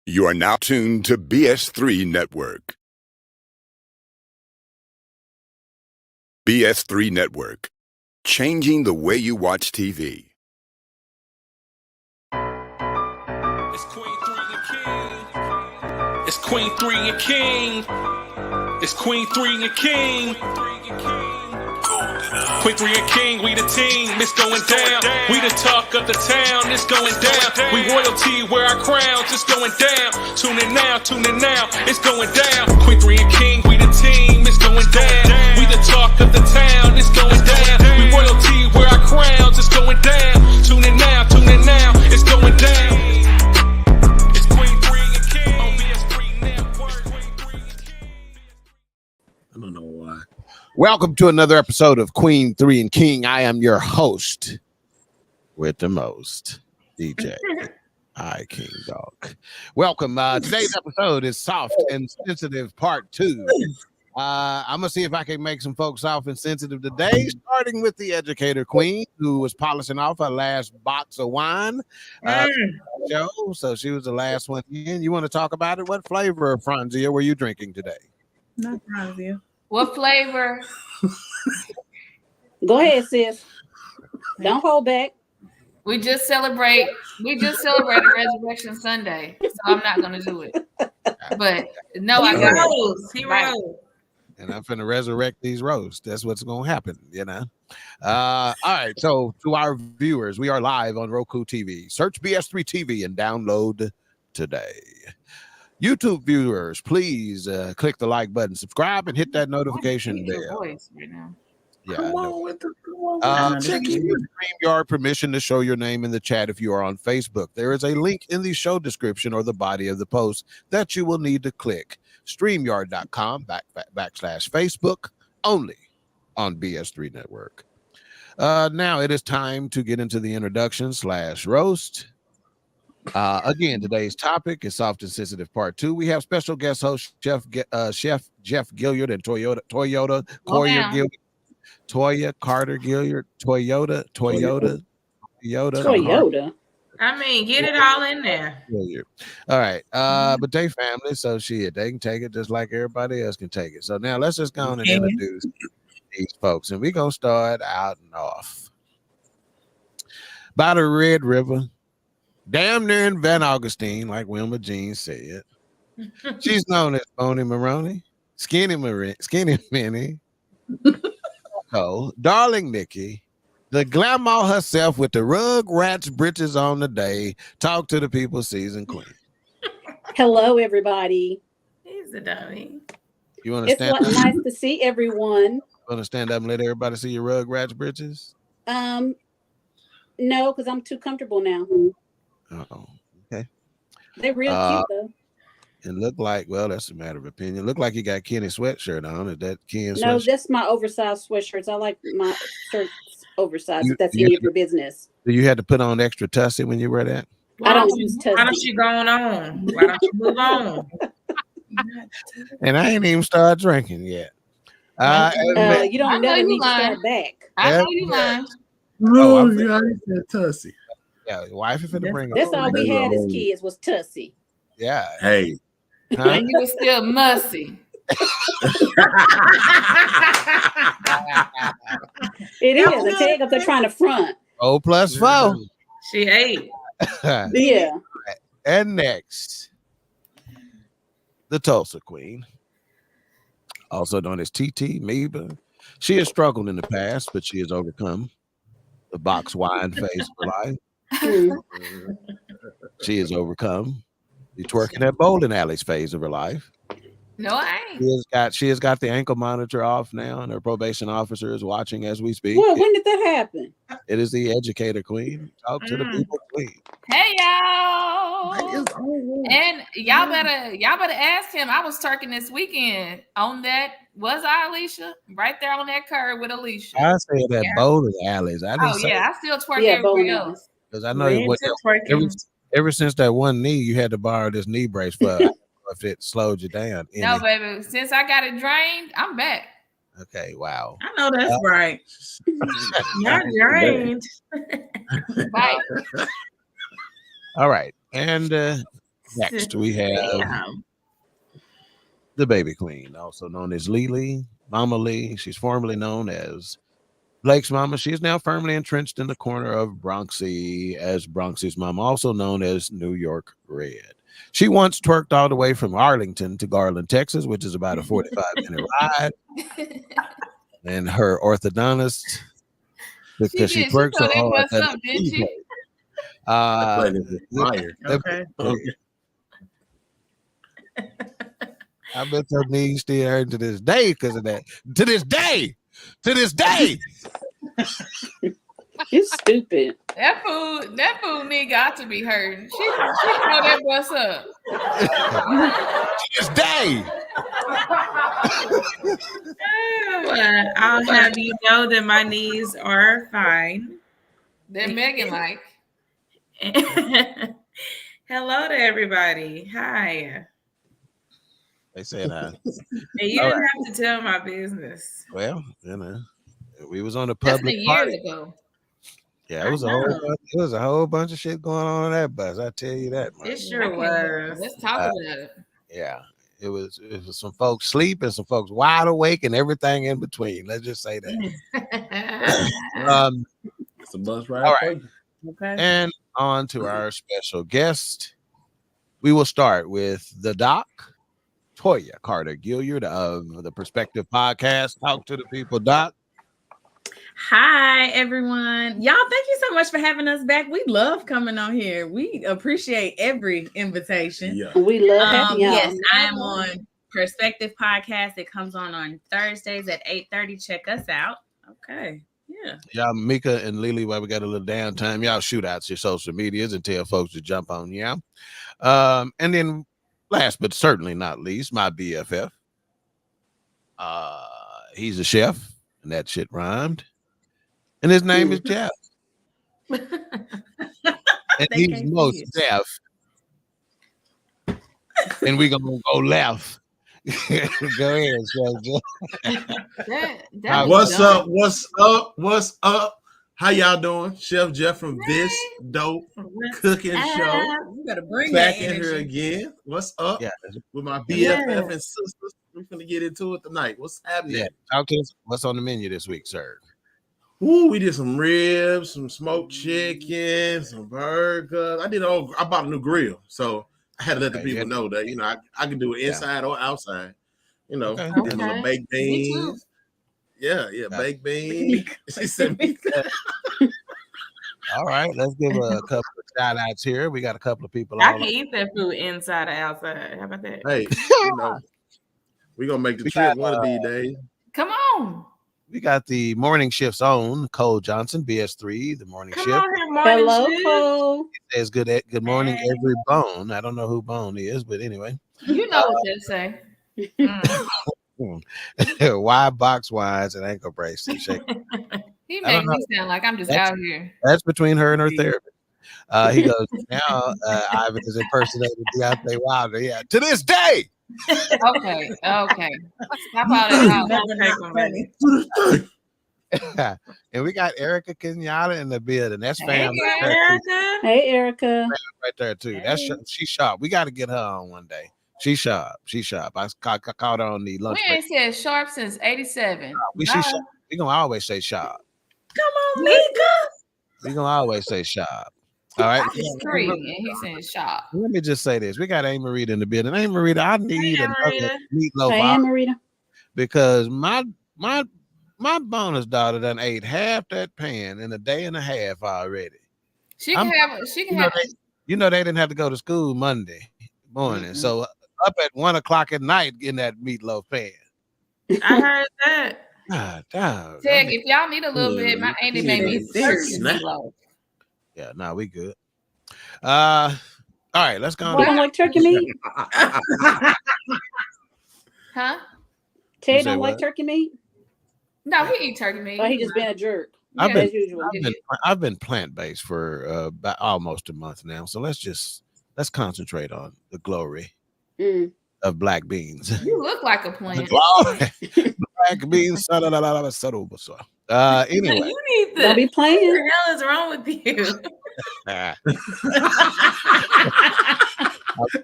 You are now tuned to BS3 Network. BS3 Network, changing the way you watch TV. It's Queen 3 and King. It's Queen 3 and King. It's Queen 3 and King. Queen 3 and King, we the team, it's going down. We the talk of the town, it's going down. We royalty, wear our crowns, it's going down. Tune in now, it's going down. Queen 3 and King, we the team, it's going down. We the talk of the town, it's going down. We royalty, wear our crowns, it's going down. Tune in now, it's going down. It's Queen 3 and King on BS3 Network. I don't know why. Welcome to another episode of Queen 3 and King. I am your host with the most, DJ I King Dog. Welcome. Today's episode is Soft and Sensitive Part 2. I'm going to see if I can make some folks soft and sensitive today, starting with the educator queen, who was polishing off her last box of wine. So she was the last one in. You want to talk about it? What flavor of Franzia were you drinking today? Not Franzia. What flavor? Go ahead, sis. Don't hold back. We just celebrated Resurrection Sunday, so I'm not gonna do it. But no, I got rose. He right. rose. And I'm finna resurrect these roasts. That's what's gonna happen, you know. All right. So to our viewers, we are live on Roku TV. Search BS3 TV and download today. YouTube viewers, please click the like button, subscribe, and hit that notification bell. Voice right now. Yeah, Come on with the check your StreamYard permission to show your name in the chat if you are on Facebook. There is a link in the show description or the body of the post that you will need to click. StreamYard.com/Facebook, only on BS3 Network. Now it is time to get into the introduction / roast. Again, today's topic is Soft and Sensitive Part 2. We have special guest host Chef Jeff Gilyard and Toya Carter-Gilyard. Toyota. I mean, get it all in there. All right. But they family, so shit, they can take it just like everybody else can take it. So now let's just go on and introduce these folks. And we're gonna start out and off. By the Red River. Damn near in Van Augustine, like Wilma Jean said. She's known as Boney Maroney, Skinny Minnie, Darling Nikki, the glamour herself with the Rugrats britches on the day. Talk to the people, season queen. Hello, everybody. He's a dummy. You want to It's stand up? nice to see everyone. Want to stand up and let everybody see your Rugrats britches? No, because I'm too comfortable now. Oh, okay. They're real cute though. And look like, well, that's a matter of opinion. Look like you got Kenny's sweatshirt on. Is that Ken's No, sweatshirt? that's my oversized sweatshirts. I like my shirts oversized. If that's any of your business. Do you had to put on extra tussie when you wear that? I don't use Why don't tussie. you going on? Why don't you move on? And I ain't even started drinking yet. You I don't know never you need to lying. start back. I know you lying. Oh, I'm- yeah, I said Tussie. Yeah, your wife is finna bring That's all we had as Hello. kids was tussie. Yeah. Hey. Huh? And you were still mussy. It is. I tell you, they're trying to front. 0 + 4. She ate. Yeah. And next, the Tulsa Queen, also known as TT Meba. She has struggled in the past, but she has overcome the box wine phase of her life. She has overcome the twerking at bowling alleys phase of her life. No, I ain't. She has got the ankle monitor off now, and her probation officer is watching as we speak. Well, when did that happen? It is the educator queen. Talk to the people queen. Hey y'all. And y'all better ask him. I was twerking this weekend on that. Was I Alicia? Right there on that curve with Alicia. I said that bowling alleys. I didn't Oh say yeah, I still twerk Yeah, everywhere bowling else. because I know what ever since that one knee, you had to borrow this knee brace for if it slowed you down. No, baby. Since I got it drained, I'm back. Okay, wow. I know that's right. Not drained. Right. All right. And Next, we have Damn. the baby queen, also known as Lily, Mama Lee. She's formerly known as Blake's mama. She is now firmly entrenched in the corner of Bronxy as Bronxy's mama, also known as New York Red. She once twerked all the way from Arlington to Garland, Texas, which is about a 45-minute ride. And her orthodontist, because she twerks so hard. Didn't she? Okay. I bet her knees still hurt to this day because of that. To this day. You stupid. That food knee got to be hurting. She throw that bus up. To this day. I'll have you know that my knees are fine. They're Megan like. Hello to everybody. Hi. They said Hey, you didn't have to tell my business. well, we was on the That's public years party. ago. Yeah, it was a whole bunch of shit going on that bus. I tell you that much. It sure was. Let's talk about it. Yeah. It was some folks sleep and some folks wide awake and everything in between. Let's just say that. It's a bus ride. All right. Okay. And on to our special guest. We will start with the doc, Toya Carter-Gilyard of the Perspective Podcast. Talk to the people, Doc. Hi, everyone. Y'all, thank you so much for having us back. We love coming on here. We appreciate every invitation. Yeah. We love having y'all. Yes, I am on Perspective Podcast. It comes on Thursdays at 8:30. Check us out. Okay. Yeah. Y'all, Mika and Lily, while we got a little downtime, y'all shoot out your social medias and tell folks to jump on you. And then last but certainly not least, my BFF. He's a chef, and that shit rhymed. And his name is Jeff. And he's most deaf. And we're gonna go left. Go ahead, That What's up? What's up? How y'all doing? Chef Jeff from This Dope Cooking Show. You gotta bring Back that in here energy. again. What's up? Yeah. With my BFF and sisters. We're gonna get into it tonight. What's happening? Yeah. Talk to us. What's on the menu this week, sir? Ooh, we did some ribs, some smoked chicken, some burgers. I bought a new grill, so I had to let the people know that I can do it inside or outside. Did a little baked beans. Yeah, baked beans. She sent me that. All right, let's give a couple of shout outs here. We got a couple of people. I can eat that food inside or outside. How about that? Hey, we're gonna make the trip one of these days. Come on. We got the morning shift's own Cole Johnson, BS3, the morning Come shift. on here, morning Hello, shift. Cole. He says good morning, every bone. I don't know who Bone is, but anyway. You know what they say. Why box wines and ankle bracelets? He made me sound like I'm just out here. That's between her and her therapist. He goes, now Ivan is impersonating Deontay Wilder. Yeah, to this day. Okay. Stop all that. And we got Erica Kenyatta in the building. That's family. Erica. Hey, Erica. Right there too. That's she's sharp. We got to get her on one day. She's sharp. I caught her on the lunch We ain't said sharp since 87. She's sharp. We gonna always say sharp. Come on, Mika. We gonna always say sharp. All right. He's 3 and he's saying sharp. Let me just say this. We got Amy Marita in the building. Amy Marita, I need another meatloaf Hey, Marita. because my bonus daughter done ate half that pan in a day and a half already. She can have. They didn't have to go to school Monday morning, so up at 1 o'clock at night in that meatloaf pan. I heard that. God, damn. Teg, if y'all need a little bit, my auntie made me turkey meatloaf. Yeah, we good. All right, let's go. You don't like turkey meat? Huh? Ted don't like turkey meat? No, he eat turkey meat. Oh, he just been a jerk. I've usual. been plant-based for about almost a month now, so let's concentrate on the glory of black beans. You look like a plant. Black beans. Anyway, You need to. Don't be playing. What the hell is wrong with you?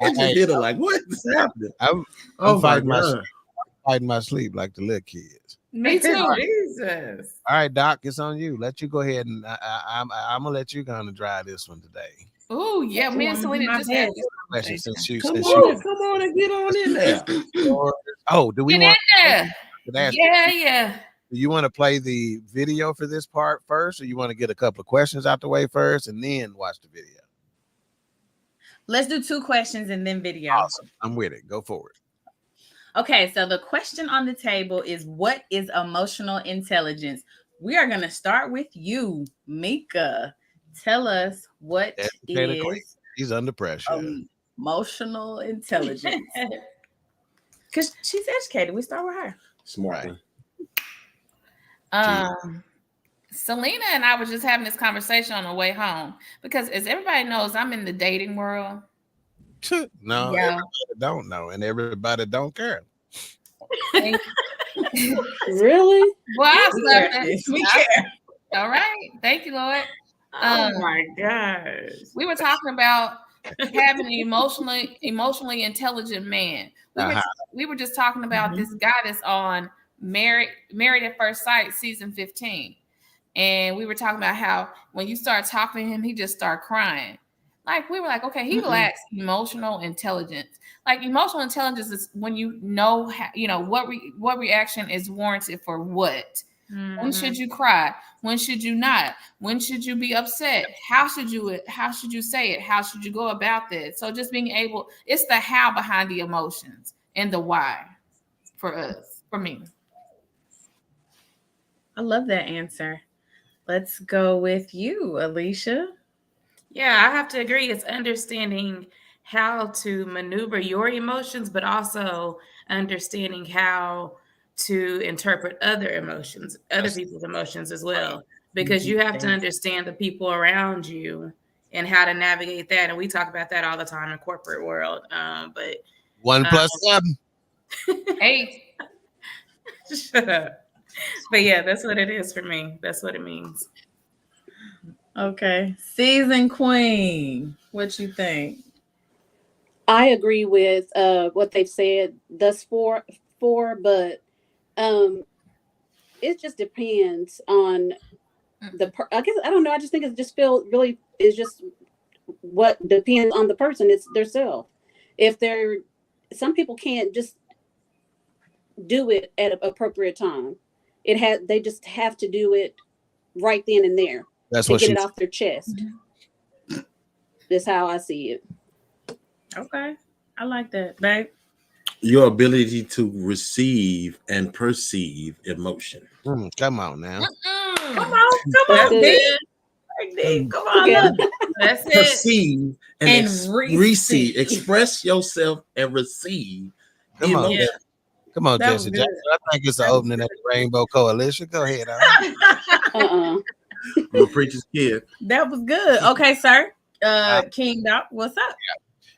I just hit her like, what is happening? I'm fighting my sleep like the little kids. Me too. Jesus. All right, Doc, it's on you. Let you go ahead and I'm gonna let you kind of drive this one today. Oh yeah, me and Selena just had this Question conversation. Come on and get on in there. Oh, do we Get want? in there. Yeah. Do you want to play the video for this part first, or you want to get a couple of questions out the way first and then watch the video? Let's do 2 questions and then video. Awesome. I'm with it. Go forward. Okay, so the question on the table is, what is emotional intelligence? We are going to start with you, Mika. Tell us what is He's under pressure. Emotional intelligence. Because she's educated. We start with her. Smart. Selena and I were just having this conversation on the way home because, as everybody knows, I'm in the dating world. No, everybody don't know, and everybody don't care. Really? Well, I love that. We care. All right. Thank you, Lord. Oh my gosh. We were talking about having an emotionally intelligent man. We were just talking about this guy that's on Married at First Sight season 15. And we were talking about how when you start talking to him, he just start crying. Like, we were like, okay, he lacks emotional intelligence. Like, emotional intelligence is when you know, what reaction is warranted for what. When should you cry? When should you not? When should you be upset? How should you say it? How should you go about this? So just being able, it's the how behind the emotions and the why for me. I love that answer. Let's go with you, Alicia. Yeah, I have to agree. It's understanding how to maneuver your emotions, but also understanding how to interpret other people's emotions as well. Because you have to understand the people around you and how to navigate that. And we talk about that all the time in corporate world. But 1 + 7. 8. Shut up. But yeah, that's what it is for me. That's what it means. Okay. Season Queen, what you think? I agree with what they've said thus far, but it just depends on I guess I don't know. I just think it just is just what depends on the person. It's their self. Some people can't just do it at an appropriate time. They just have to do it right then and there. That's to what get it off their chest. That's how I see it. Okay. I like that, babe. Your ability to receive and perceive emotion. Come on now. Come on, D. Come on, look. That's it. Perceive and receive. Express yourself and receive. Come on. Emotion. Come on, That Jesse was Jackson. I think it's the opening of the Rainbow Coalition. Go ahead. I'm a preacher's kid. That was good. Okay, sir. King Doc, what's up?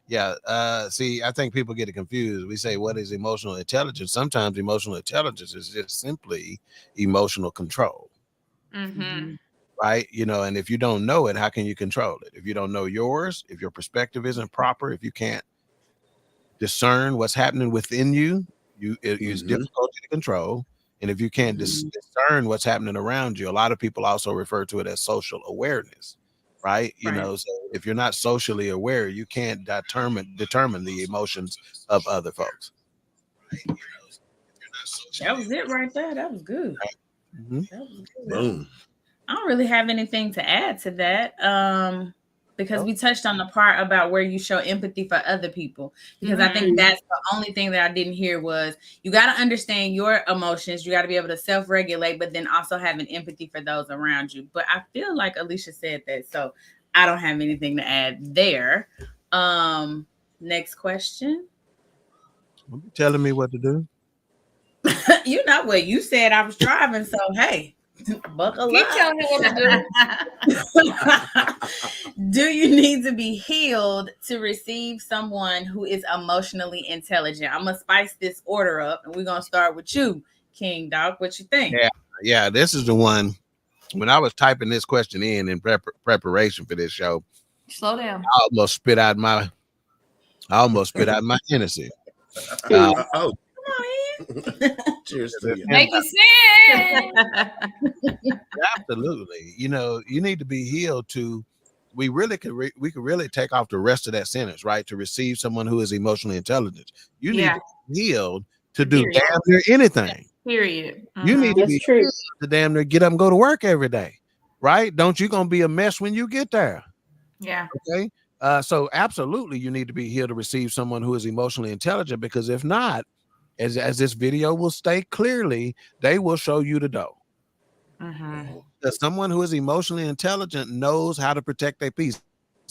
Yeah. See, I think people get it confused. We say, what is emotional intelligence? Sometimes emotional intelligence is just simply emotional control. Right? And if you don't know it, how can you control it? If you don't know yours, if your perspective isn't proper, if you can't discern what's happening within you, it is difficult to control. And if you can't discern what's happening around you, a lot of people also refer to it as social awareness. Right. So if you're not socially aware, you can't determine the emotions of other folks. That was it right there. That was good. Boom. I don't really have anything to add to that. Because we touched on the part about where you show empathy for other people. Because I think that's the only thing that I didn't hear was you got to understand your emotions. You got to be able to self-regulate, but then also having empathy for those around you. But I feel like Alicia said that, so I don't have anything to add there. Next question. You telling me what to do? You know what you said. I was driving, so hey. Buckle Keep up. telling me what to do. Do you need to be healed to receive someone who is emotionally intelligent? I'm gonna spice this order up, and we're gonna start with you, King Doc. What you think? Yeah. This is the one. When I was typing this question in preparation for this show, Slow down. I almost spit out my I almost spit out my Hennessy. Oh, cheers to you. Make it sense. Absolutely. You need to be healed to. We really could really take off the rest of that sentence, right? To receive someone who is emotionally intelligent. You need to be healed to do damn near anything. Period. You need to That's be true. to damn near get up and go to work every day, right? Don't you gonna be a mess when you get there? Yeah. Okay. So absolutely, you need to be healed to receive someone who is emotionally intelligent, because if not, as this video will state clearly, they will show you the dough. That someone who is emotionally intelligent knows how to protect their peace.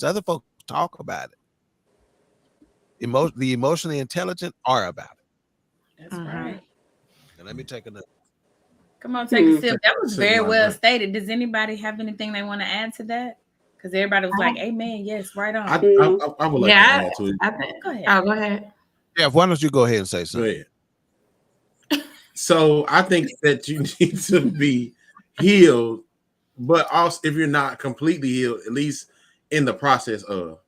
Other folks talk about it. The emotionally intelligent are about it. That's right. And let me take another. Come on, take a sip. That was very well stated. Does anybody have anything they want to add to that? Because everybody was like, "Amen." Yes, right on. I would like to add to it. Go ahead. Go ahead. Yeah, why don't you go ahead and say something? Go ahead. So I think that you need to be healed, but also if you're not completely healed, at least in the process of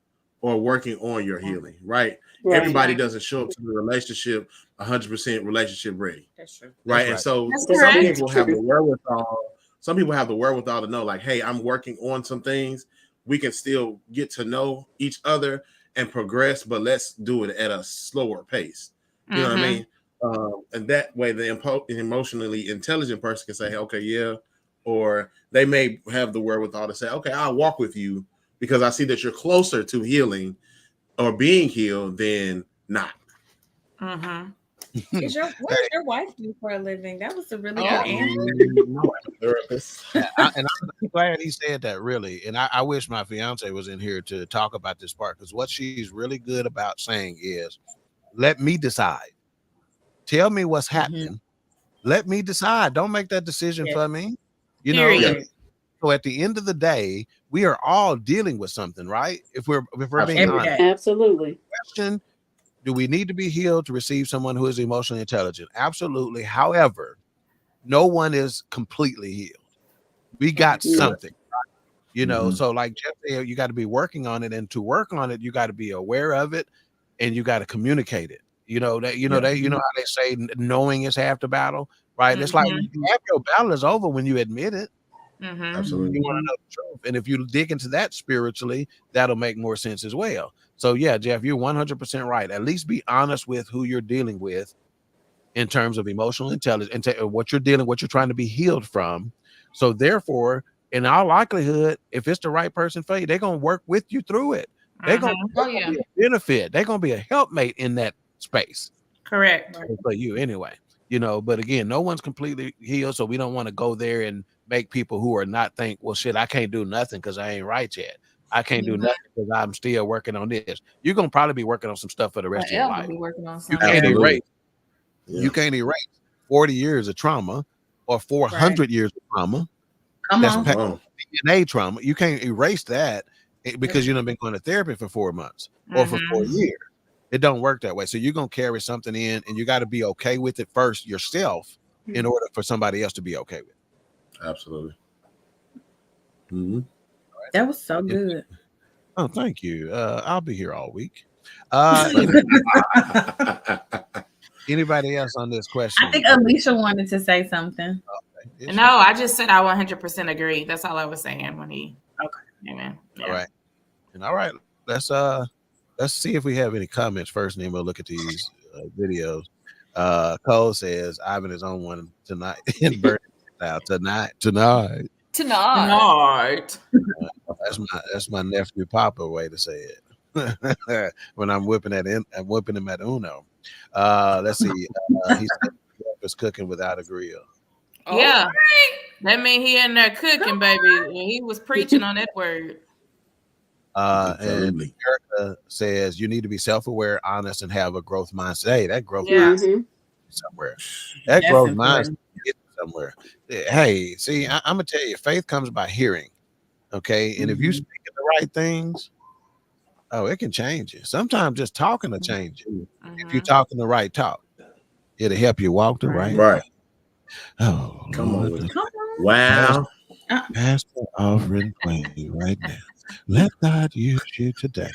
or working on your healing, right? Everybody doesn't show up to the relationship 100% relationship ready. That's true. Right. And so some people have the wherewithal. Some people have the wherewithal to know, like, hey, I'm working on some things. We can still get to know each other and progress, but let's do it at a slower pace. You know what I mean? And that way, the emotionally intelligent person can say, hey, okay, yeah. Or they may have the wherewithal to say, okay, I'll walk with you because I see that you're closer to healing or being healed than not. What does your wife do for a living? That was a really good answer. And I'm glad he said that, really. And I wish my fiance was in here to talk about this part, because what she's really good about saying is, let me decide. Tell me what's happening. Let me decide. Don't make that decision for me. You know. So at the end of the day, we are all dealing with something, right? If we're being honest. Absolutely. Question: do we need to be healed to receive someone who is emotionally intelligent? Absolutely. However, no one is completely healed. We got something, you know. So like Jeff said, you got to be working on it, and to work on it, you got to be aware of it, and you got to communicate it. You know that how they say knowing is half the battle, right? It's like half your battle is over when you admit it. Absolutely. You want to know the truth, and if you dig into that spiritually, that'll make more sense as well. So yeah, Jeff, you're 100% right. At least be honest with who you're dealing with in terms of emotional intelligence and what you're trying to be healed from. So therefore, in all likelihood, if it's the right person for you, they're gonna work with you through it. They're gonna be a benefit. They're gonna be a helpmate in that space. Correct. For you anyway. You know, but again, no one's completely healed, so we don't want to go there and make people who are not think, well, shit, I can't do nothing because I ain't right yet. I can't do nothing because I'm still working on this. You're gonna probably be working on some stuff for the rest of your life. You can't erase. You can't erase 40 years of trauma or 400 years of trauma. That's DNA trauma. You can't erase that because you've been going to therapy for 4 months or for 4 years. It don't work that way. So you're gonna carry something in, and you got to be okay with it first yourself in order for somebody else to be okay with it. Absolutely. That was so good. Oh, thank you. I'll be here all week. Anybody else on this question? I think Alicia wanted to say something. Okay. No, I just said I 100% agree. That's all I was saying when he. Okay. Amen. Yeah. All right. And all right. Let's see if we have any comments first, and then we'll look at these videos. Cole says Ivan is on one tonight in Burning out tonight. That's my nephew Papa way to say it. When I'm whipping him at Uno. Let's see. He said was cooking without a grill. Yeah, that mean he in there cooking, baby. And he was preaching on that word. And Erica says you need to be self-aware, honest, and have a growth mindset. Hey, that growth mindset somewhere. That growth mindset somewhere. Hey, see, I'm gonna tell you, faith comes by hearing. Okay, and if you speak the right things, it can change you. Sometimes just talking will change you. If you're talking the right talk, it'll help you walk the right. Oh, come on. Wow. Pass the offering plate right now. Let God use you today.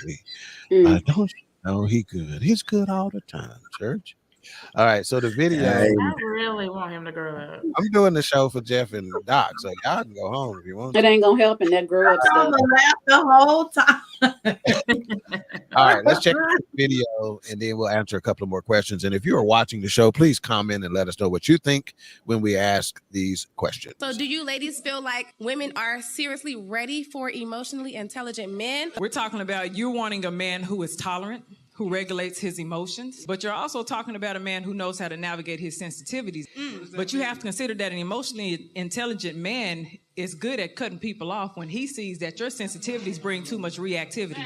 Don't Oh, he good. He's good all the time, church. All right, so the video. Hey. I really want him to grow up. I'm doing the show for Jeff and Doc, so y'all can go home if you want It to. ain't gonna help in that grow up I'm stuff. gonna laugh the whole time. All right, let's check the video and then we'll answer a couple of more questions. And if you are watching the show, please comment and let us know what you think when we ask these questions. So do you ladies feel like women are seriously ready for emotionally intelligent men? We're talking about you wanting a man who is tolerant, who regulates his emotions, but you're also talking about a man who knows how to navigate his sensitivities. But you have to consider that an emotionally intelligent man is good at cutting people off when he sees that your sensitivities bring too much reactivity.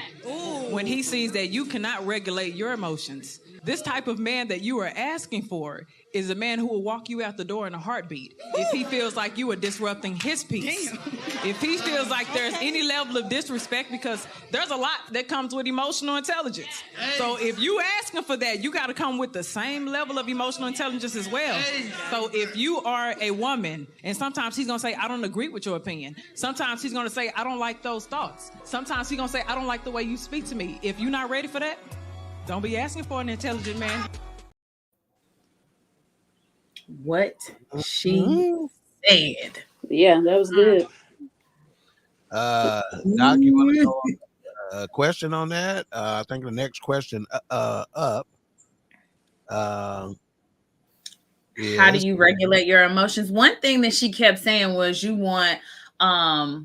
When he sees that you cannot regulate your emotions. This type of man that you are asking for is a man who will walk you out the door in a heartbeat if he feels like you are disrupting his peace. If he feels like there's any level of disrespect, because there's a lot that comes with emotional intelligence. So if you asking for that, you got to come with the same level of emotional intelligence as well. So if you are a woman, and sometimes he's going to say, I don't agree with your opinion. Sometimes he's going to say, I don't like those thoughts. Sometimes he's going to say, I don't like the way you speak to me. If you're not ready for that, don't be asking for an intelligent man. What she said. Yeah, that was good. Doc, you want to go on a question on that? I think the next question up is, How do you regulate your emotions? One thing that she kept saying was you want a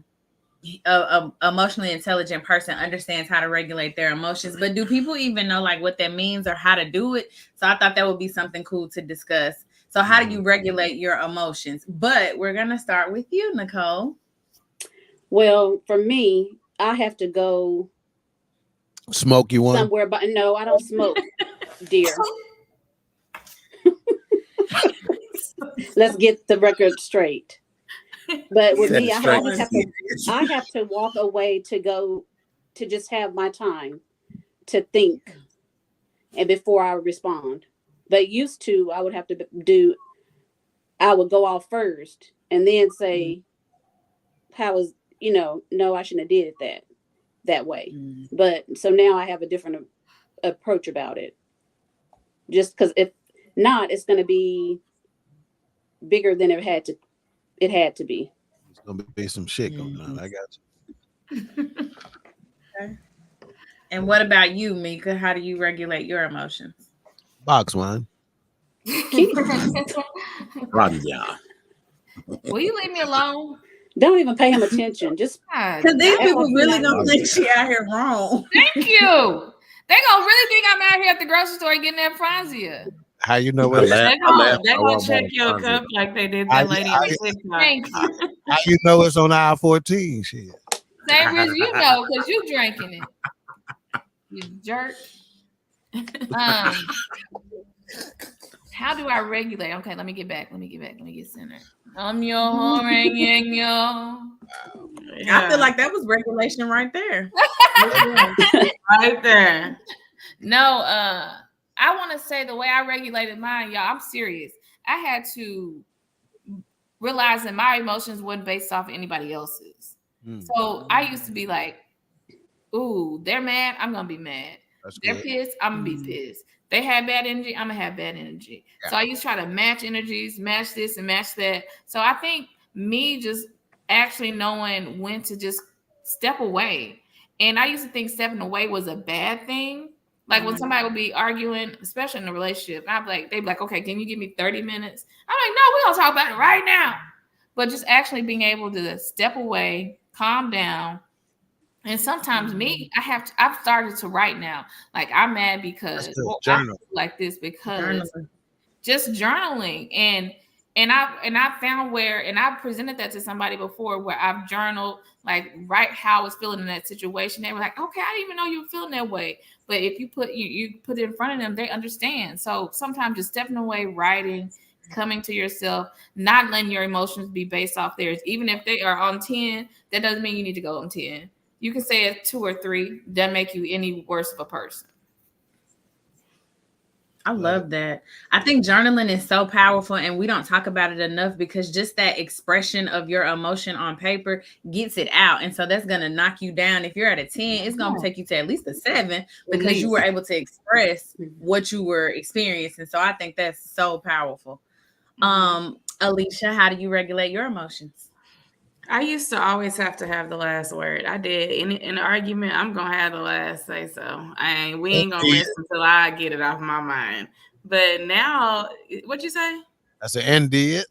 emotionally intelligent person understands how to regulate their emotions, but do people even know like what that means or how to do it? So I thought that would be something cool to discuss. So how do you regulate your emotions? But we're gonna start with you, Nicole. Well, for me, I have to go smoke you one? somewhere, but no, I don't smoke, dear. Let's get the record straight. But with me, I have to walk away to go to just have my time to think, and before I respond. But used to, I would have to I would go off first and then say, how was, no, I shouldn't have did it that way. But so now I have a different approach about it. Just because if not, it's going to be bigger than it had to be. It's gonna be some shit going on. I got you. Okay. And what about you, Mika? How do you regulate your emotions? Box wine. Will you leave me alone? Don't even pay him attention. Just because these people really gonna think she out here wrong. Thank you. They gonna really think I'm out here at the grocery store getting that Franzia. How you know what? They're gonna check your cup like they did that lady on TikTok. Thank you. How you know it's on aisle 14? Shit. Same as you know, because you drinking it. You jerk. How do I regulate? Okay, let me get back. Let me get centered. I'm your yo. I feel like that was regulation right there. Right there. No, I want to say the way I regulated mine, y'all, I'm serious. I had to realize that my emotions wasn't based off of anybody else's. So I used to be like, ooh, they're mad, I'm going to be mad. They're pissed, I'm going to be pissed. They had bad energy, I'm going to have bad energy. Yeah. So I used to try to match energies, match this and match that. So I think me just actually knowing when to just step away. And I used to think stepping away was a bad thing. Like when somebody would be arguing, especially in a relationship, they'd be like, okay, can you give me 30 minutes? I'm like, no, we're going to talk about it right now. But just actually being able to step away, calm down. And sometimes I've started to write now. Like I'm mad because I feel like this because just journaling. And I found and I presented that to somebody before where I've journaled, like write how I was feeling in that situation. They were like, okay, I didn't even know you were feeling that way. But if you put it in front of them, they understand. So sometimes just stepping away, writing, coming to yourself, not letting your emotions be based off theirs. Even if they are on 10, that doesn't mean you need to go on 10. You can say a 2 or 3, doesn't make you any worse of a person. I love that. I think journaling is so powerful and we don't talk about it enough because just that expression of your emotion on paper gets it out. And so that's going to knock you down. If you're at a 10, it's going to take you to at least a 7 because you were able to express what you were experiencing. So I think that's so powerful. Alicia, how do you regulate your emotions? I used to always have to have the last word. I did. In an argument, I'm going to have the last say so. We ain't going to rest until I get it off my mind. But now, what'd you say? I said, and did.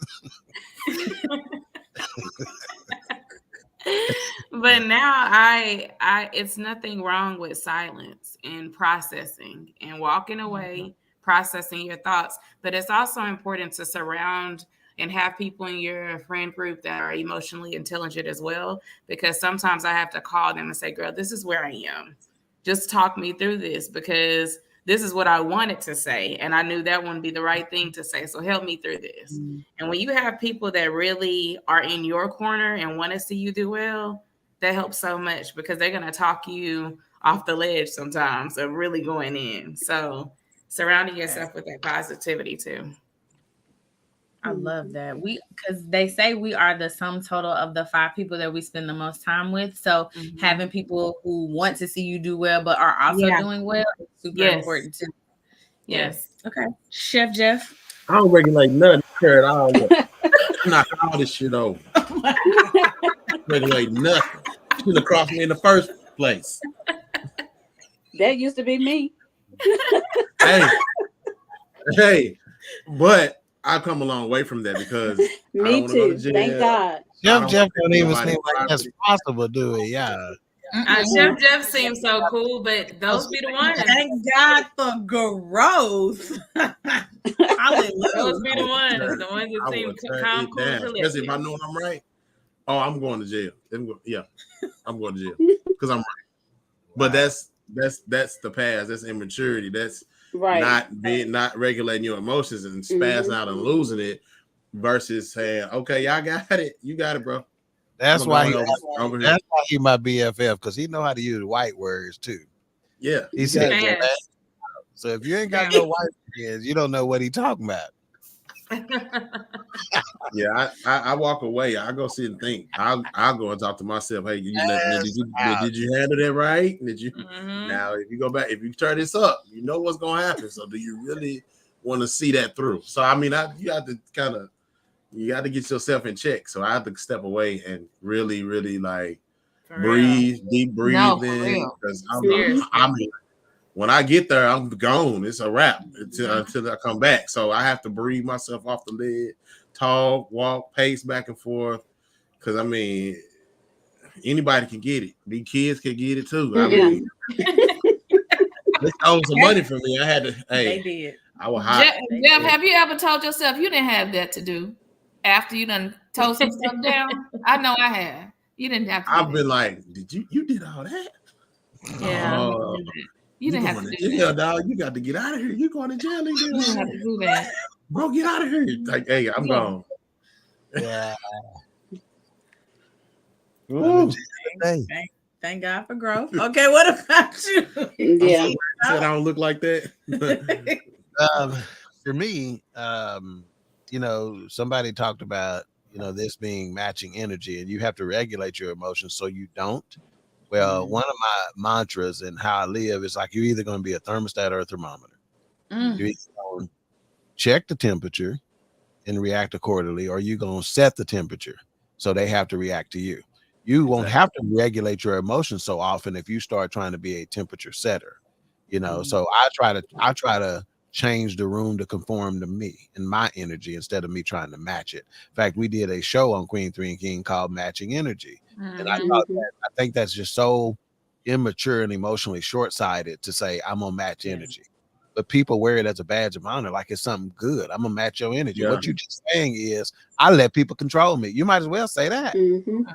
But now I it's nothing wrong with silence and processing and walking away, processing your thoughts. But it's also important to surround and have people in your friend group that are emotionally intelligent as well, because sometimes I have to call them and say, girl, this is where I am. Just talk me through this because this is what I wanted to say. And I knew that wouldn't be the right thing to say. So help me through this. And when you have people that really are in your corner and want to see you do well, that helps so much because they're going to talk you off the ledge sometimes of really going in. So surrounding yourself with that positivity too. I love that. Because they say we are the sum total of the 5 people that we spend the most time with. So having people who want to see you do well, but are also doing well is super important too. Yes. Okay. Chef Jeff. I don't regulate nothing at all. I'm not all this shit over. Regulate nothing. Should have crossed me in the first place. That used to be me. Hey, but I come a long way from that because me too. Thank God. Jeff don't even seem like that's possible, do it? Yeah. Chef Jeff seems so cool, but those be the ones. Thank God for growth. Hallelujah. Those be the ones that seem calm, cool, especially if I know I'm right. Oh, I'm going to jail. I'm going to jail because I'm right. But that's the past. That's immaturity. That's not regulating your emotions and spazzing out and losing it versus saying, okay, I got it. You got it, bro. That's why he my BFF, because he know how to use white words too. Yeah. He said that. So if you ain't got no white words, you don't know what he talking about. Yeah, I walk away. I go sit and think. I'll go and talk to myself. Hey, did you handle that right? Did you now if you go back, if you turn this up, you know what's gonna happen. So do you really want to see that through? So I mean, you have to you got to get yourself in check. So I have to step away and really, really like breathe, deep breathing. Because I mean, when I get there, I'm gone. It's a wrap until I come back. So I have to breathe myself off the lid, talk, walk, pace back and forth. Because I mean, anybody can get it. These kids can get it too. I mean, they stole some money from me. I had to. Hey, they did. I was hot. Jeff, have you ever told yourself you didn't have that to do after you done told some stuff down? I know I have. You didn't have to. I've been like, you did all that? Yeah. You didn't have to do that. Dog. You got to get out of here. You going to jail? You didn't have to do that. Bro, get out of here. Like, hey, I'm gone. Yeah. Thank God for growth. Okay, what about you? Yeah. Said I don't look like that. For me, somebody talked about, this being matching energy, and you have to regulate your emotions so you don't. Well, one of my mantras and how I live is like, you're either going to be a thermostat or a thermometer. You're either going to check the temperature and react accordingly, or you're going to set the temperature so they have to react to you. You won't have to regulate your emotions so often if you start trying to be a temperature setter, So I try to change the room to conform to me and my energy instead of me trying to match it. In fact, we did a show on Queen 3 and King called Matching Energy. And I think that's just so immature and emotionally short-sighted to say, I'm going to match energy. But people wear it as a badge of honor, like it's something good. I'm going to match your energy. Yeah. What you're just saying is, I let people control me. You might as well say that. If you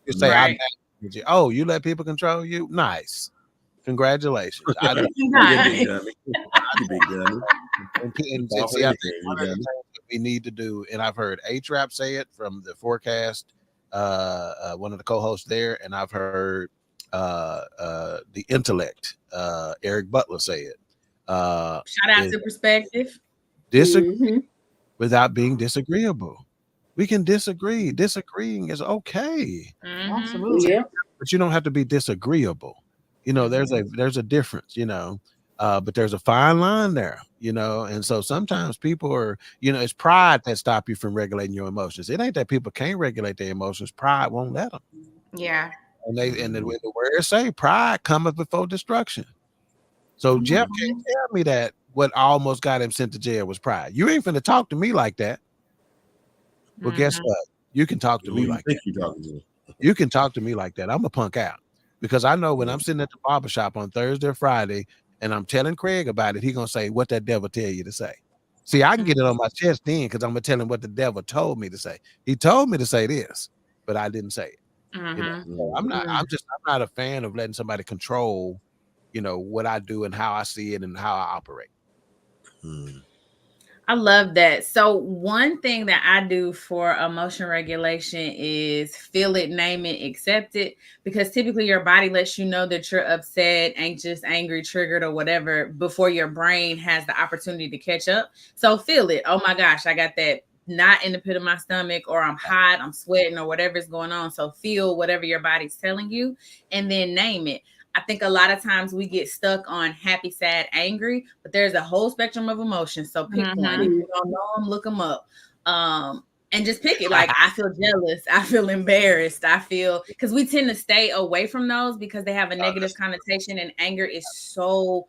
say, I match energy. Oh, you let people control you? Nice. Congratulations. I think we need to do, and I've heard A-Trap say it from the Forecast, one of the co-hosts there, and I've heard the Intellect, Eric Butler say it. Shout out to perspective. Without being disagreeable. We can disagree. Disagreeing is okay. Absolutely. Yeah. But you don't have to be disagreeable. There's a difference, but there's a fine line there, and so sometimes people are, it's pride that stop you from regulating your emotions. It ain't that people can't regulate their emotions. Pride won't let them. Yeah. And the words say pride cometh before destruction. So Jeff can't tell me that what almost got him sent to jail was pride. You ain't finna talk to me like that. Well, guess what? You can talk to me like that. You can talk to me like that. I'm a punk out because I know when I'm sitting at the barbershop on Thursday or Friday and I'm telling Craig about it, he gonna say, "What that devil tell you to say?" See, I can get it on my chest then because I'm gonna tell him what the devil told me to say. He told me to say this, but I didn't say it. So I'm not a fan of letting somebody control, what I do and how I see it and how I operate. I love that. So one thing that I do for emotion regulation is feel it, name it, accept it, because typically your body lets you know that you're upset, anxious, angry, triggered, or whatever before your brain has the opportunity to catch up. So feel it. Oh my gosh, I got that knot in the pit of my stomach, or I'm hot, I'm sweating, or whatever's going on. So feel whatever your body's telling you and then name it. I think a lot of times we get stuck on happy, sad, angry, but there's a whole spectrum of emotions. So pick one. If you don't know them, look them up. And just pick it. Like, I feel jealous. I feel embarrassed. I feel, because we tend to stay away from those because they have a negative connotation, and anger is so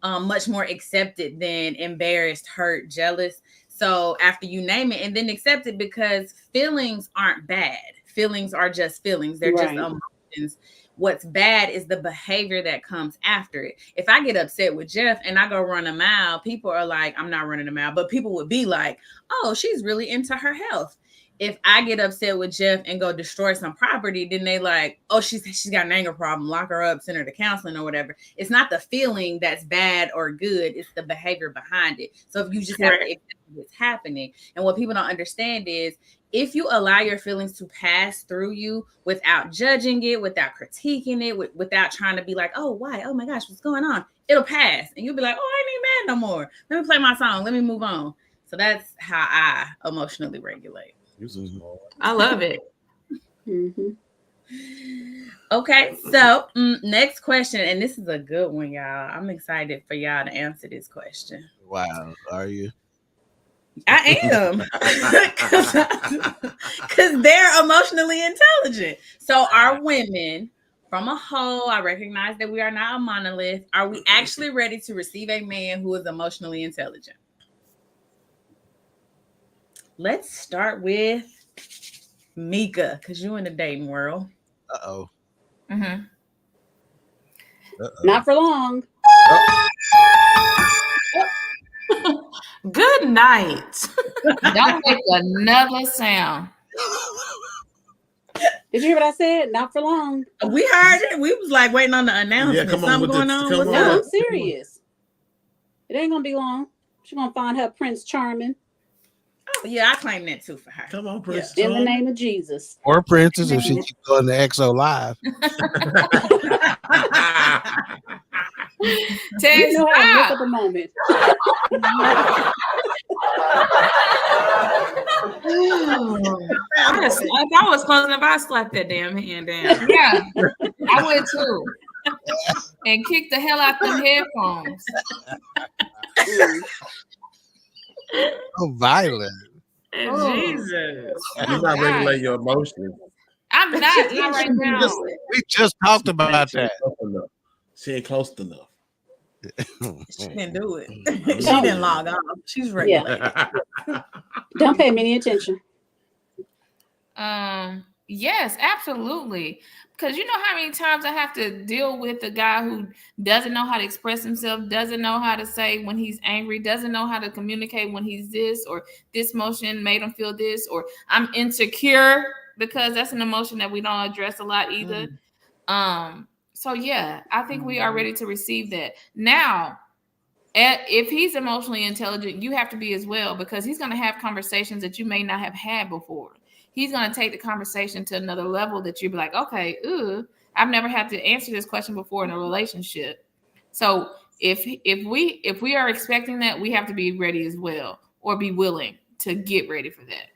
much more accepted than embarrassed, hurt, jealous. So after you name it and then accept it, because feelings aren't bad. Feelings are just feelings. They're just emotions. What's bad is the behavior that comes after it. If I get upset with Jeff and I go run a mile, people are like, I'm not running a mile, but people would be like, oh, she's really into her health. If I get upset with Jeff and go destroy some property, then they like, oh, she's got an anger problem, lock her up, send her to counseling or whatever. It's not the feeling that's bad or good. It's the behavior behind it. So if you just have to accept what's happening. And what people don't understand is, if you allow your feelings to pass through you without judging it, without critiquing it, without trying to be like, oh, why? Oh my gosh, what's going on? It'll pass. And you'll be like, oh, I ain't even mad no more. Let me play my song. Let me move on. So that's how I emotionally regulate. I love it. Okay, so next question. And this is a good one, y'all. I'm excited for y'all to answer this question. Wow. Are you? I am, because they're emotionally intelligent. So are women, from a whole, I recognize that we are not a monolith. Are we actually ready to receive a man who is emotionally intelligent? Let's start with Mika, because you're in the dating world. Uh-oh. Not for long. Good night. Don't make another sound. Did you hear what I said? Not for long. We heard it. We was like waiting on the announcement. Yeah, Something going on. No, I'm serious. It ain't gonna be long. She's gonna find her Prince Charming. Oh, yeah, I claim that too for her. Come on, Prince. In the name of Jesus. Or Princess, if she keeps going to EXO Live. You know how to miss up a moment. If I was close enough, I'd slap that damn hand down. Yeah, I would too. And kick the hell out them headphones. So violent. Jesus. You're not regulating your emotions. I'm not right now. We just talked about that. She ain't close enough. She didn't do it. She didn't log off. She's regulated. Yeah. Don't pay me any attention. Yes, absolutely. Because you know how many times I have to deal with a guy who doesn't know how to express himself, doesn't know how to say when he's angry, doesn't know how to communicate when he's this, or this emotion made him feel this, or I'm insecure, because that's an emotion that we don't address a lot either. So yeah, I think we are ready to receive that. Now, if he's emotionally intelligent, you have to be as well, because he's going to have conversations that you may not have had before. He's going to take the conversation to another level that you'll be like, okay, I've never had to answer this question before in a relationship. So if we are expecting that, we have to be ready as well, or be willing to get ready for that.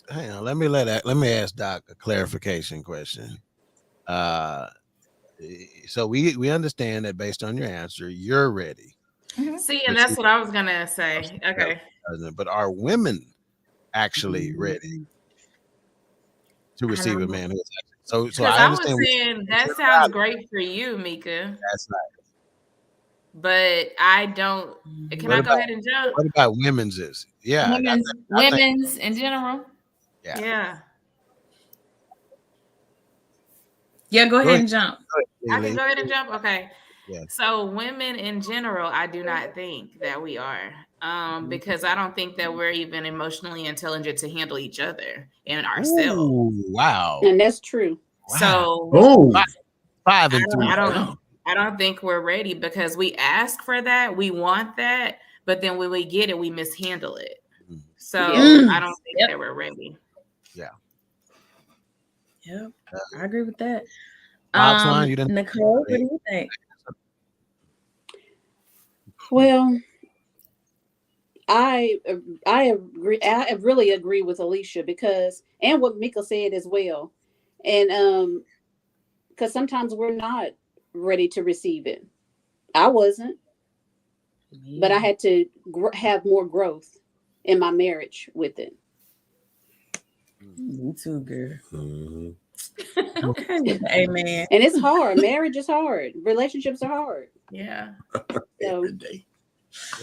Hang on, let me ask Doc a clarification question. So we understand that based on your answer, you're ready. See, and that's what I was gonna say. Okay. But are women actually ready to receive a man who is actually so I understand. I was saying that sounds great for you, Mika. That's right. But I don't. Can I go ahead and jump? What about women's is? Yeah. Women's in general. Yeah. Yeah, go ahead and jump. I can go ahead and jump. Okay. Yeah. So women in general, I do not think that we are, because I don't think that we're even emotionally intelligent to handle each other and ourselves. Ooh, wow. And that's true. So 5 and 3. I don't think we're ready because we ask for that, we want that, but then when we get it, we mishandle it. So I don't think that we're ready. Yeah. Yep, I agree with that. You didn't. Nicole, what do you think? Well, I agree. I really agree with Alicia and what Mika said as well, and because sometimes we're not ready to receive it. I wasn't, but I had to have more growth in my marriage with it. Me too, girl. Mm-hmm. Okay, amen. And it's hard. Marriage is hard. Relationships are hard. Yeah. So, It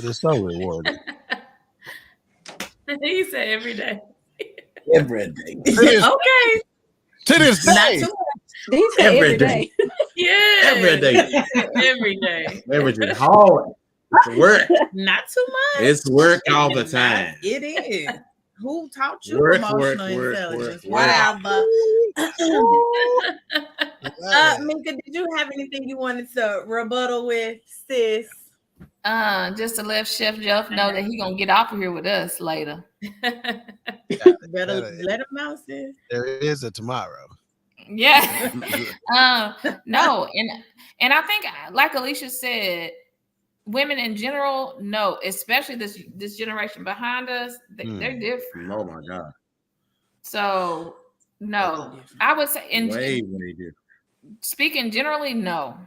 is so rewarding. He said every day. Every day. Okay. To this day. He said every day. Yeah. Every day. Every day. Every day. Hard. It's work. Not too much. It's work all the time. It is. Who taught you Work, emotional work, intelligence? work. Whatever. Mika, did you have anything you wanted to rebuttal with, sis? Just to let Chef Jeff know that he gonna get off of here with us later. Better let him know, sis. There is a tomorrow. Yeah. No, and I think, like Alicia said, women in general, no, especially this generation behind us, they're different. Oh my God. So no, I would say way different. Speaking generally, no.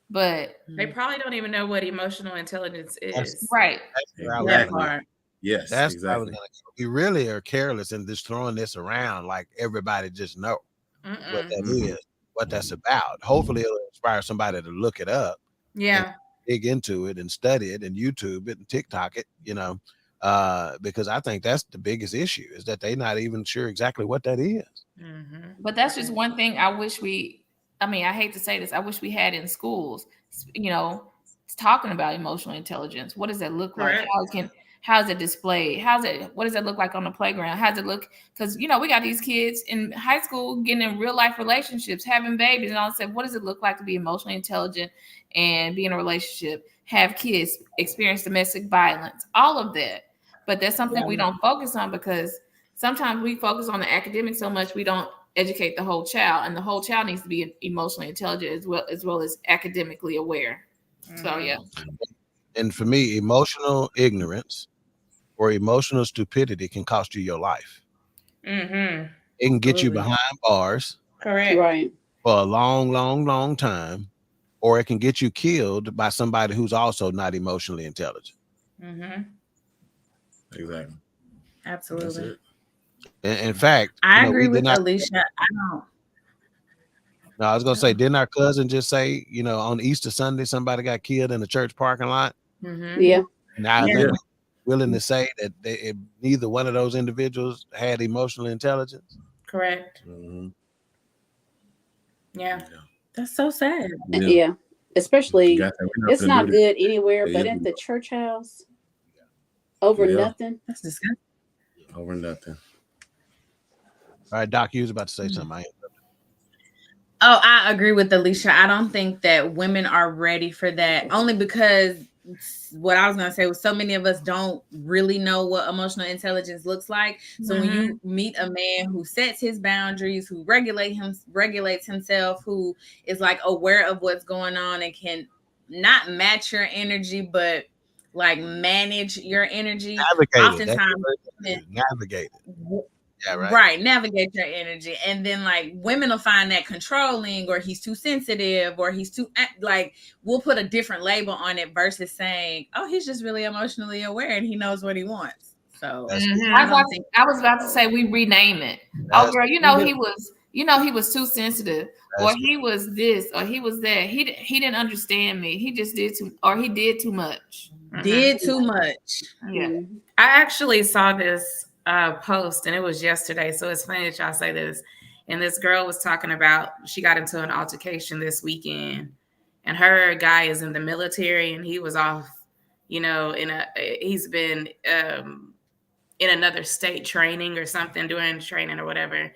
But they probably don't even know what emotional intelligence is. Right. Exactly. Yes, that's exactly. We really are careless in just throwing this around like everybody just know what that is, what that's about. Hopefully it'll inspire somebody to look it up. Yeah. Dig into it and study it and YouTube it and TikTok it, because I think that's the biggest issue is that they're not even sure exactly what that is. But that's just one thing I wish I hate to say this, I wish we had in schools, talking about emotional intelligence. What does that look like? How's it displayed? What does it look like on the playground? How's it look? Because, we got these kids in high school getting in real life relationships, having babies and all that. What does it look like to be emotionally intelligent and be in a relationship, have kids, experience domestic violence, all of that? But that's something we don't focus on because sometimes we focus on the academics so much we don't educate the whole child, and the whole child needs to be emotionally intelligent as well as academically aware. So yeah. And for me, emotional ignorance or emotional stupidity can cost you your life. It can get you behind bars. Correct. Right. For a long, long, long time, or it can get you killed by somebody who's also not emotionally intelligent. Exactly. Absolutely. In fact, I agree with Alicia. I don't. No, I was gonna say, didn't our cousin just say, on Easter Sunday, somebody got killed in the church parking lot? Yeah. Now they're willing to say that neither one of those individuals had emotional intelligence. Correct. Yeah. That's so sad. Yeah. Especially, it's not good anywhere, but at the church house, over nothing. That's disgusting. Over nothing. All right, Doc, you was about to say something. Oh, I agree with Alicia. I don't think that women are ready for that, only because what I was going to say was so many of us don't really know what emotional intelligence looks like. So when you meet a man who sets his boundaries, who regulates himself, who is like aware of what's going on and can not match your energy, but like manage your energy. Oftentimes, navigate it. Yeah, right. Navigate your energy. And then like women will find that controlling, or he's too sensitive, or he's too like, we'll put a different label on it versus saying, oh, he's just really emotionally aware and he knows what he wants. So I was about to say we rename it. Oh girl, he was too sensitive, or he was this, or he was that. He didn't understand me. He just did too, or he did too much. Did too much. Yeah. I actually saw this post, and it was yesterday, so it's funny that y'all say this. And this girl was talking about, she got into an altercation this weekend, and her guy is in the military, and he was off, he's been in another state training or something, doing training or whatever.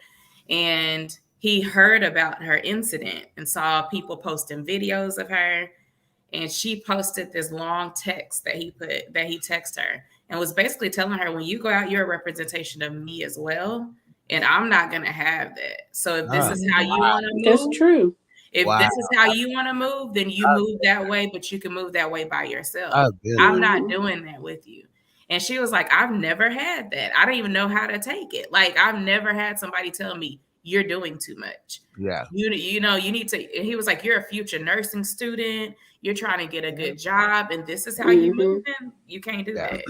And he heard about her incident and saw people posting videos of her. And she posted this long text that he texted her, and was basically telling her, when you go out, you're a representation of me as well. And I'm not going to have that. So if this is how you want to move. That's true. If this is how you want to move, then you move that way, but you can move that way by yourself. I'm not doing that with you. And she was like, I've never had that. I don't even know how to take it. Like, I've never had somebody tell me, you're doing too much. Yeah. You need to, and he was like, you're a future nursing student. You're trying to get a good job. And this is how you moving. You can't do that.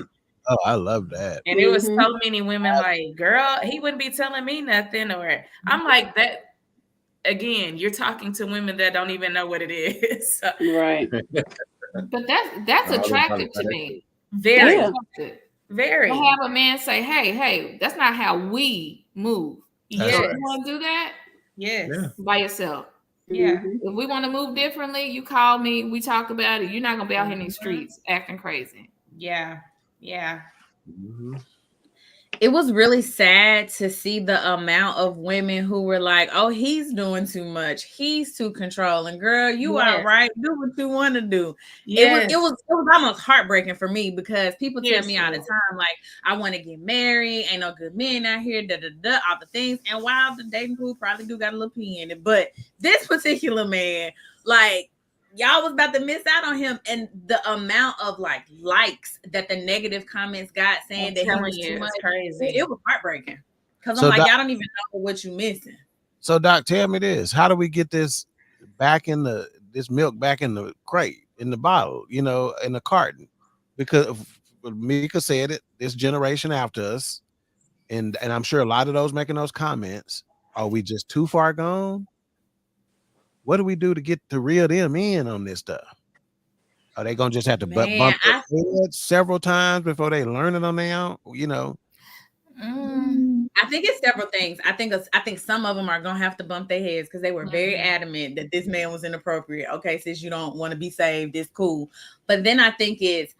Oh, I love that. And it was so many women like, girl, he wouldn't be telling me nothing. Or I'm like, that, again, you're talking to women that don't even know what it is. So. Right. But that's attractive to me. Very attractive. Very. To have a man say, hey, that's not how we move. Yes. You want to do that? Yes. Yeah. By yourself. Yeah. If we want to move differently, you call me, we talk about it. You're not going to be out here in these streets acting crazy. Yeah. Yeah. Mm-hmm. It was really sad to see the amount of women who were like, oh, he's doing too much. He's too controlling. Girl, you are right. Do what you want to do. Yes. It was almost heartbreaking for me, because people tell me all the time, like, I want to get married. Ain't no good men out here, all the things. And while the dating pool probably do got a little pee in it, but this particular man, like, y'all was about to miss out on him. And the amount of likes that the negative comments got saying that he was too much, crazy. It was heartbreaking. Because I'm like, y'all don't even know what you're missing. So Doc, tell me this. How do we get this back in this milk back in the crate, in the bottle, in the carton? Because Mika said it, this generation after us, and I'm sure a lot of those making those comments, are we just too far gone? What do we do to get to reel them in on this stuff? Are they gonna just have to bump their head several times before they learn it on their own? I think it's several things. I think some of them are gonna have to bump their heads, because they were very adamant that this man was inappropriate. Okay, since you don't want to be saved, it's cool. But then I think it's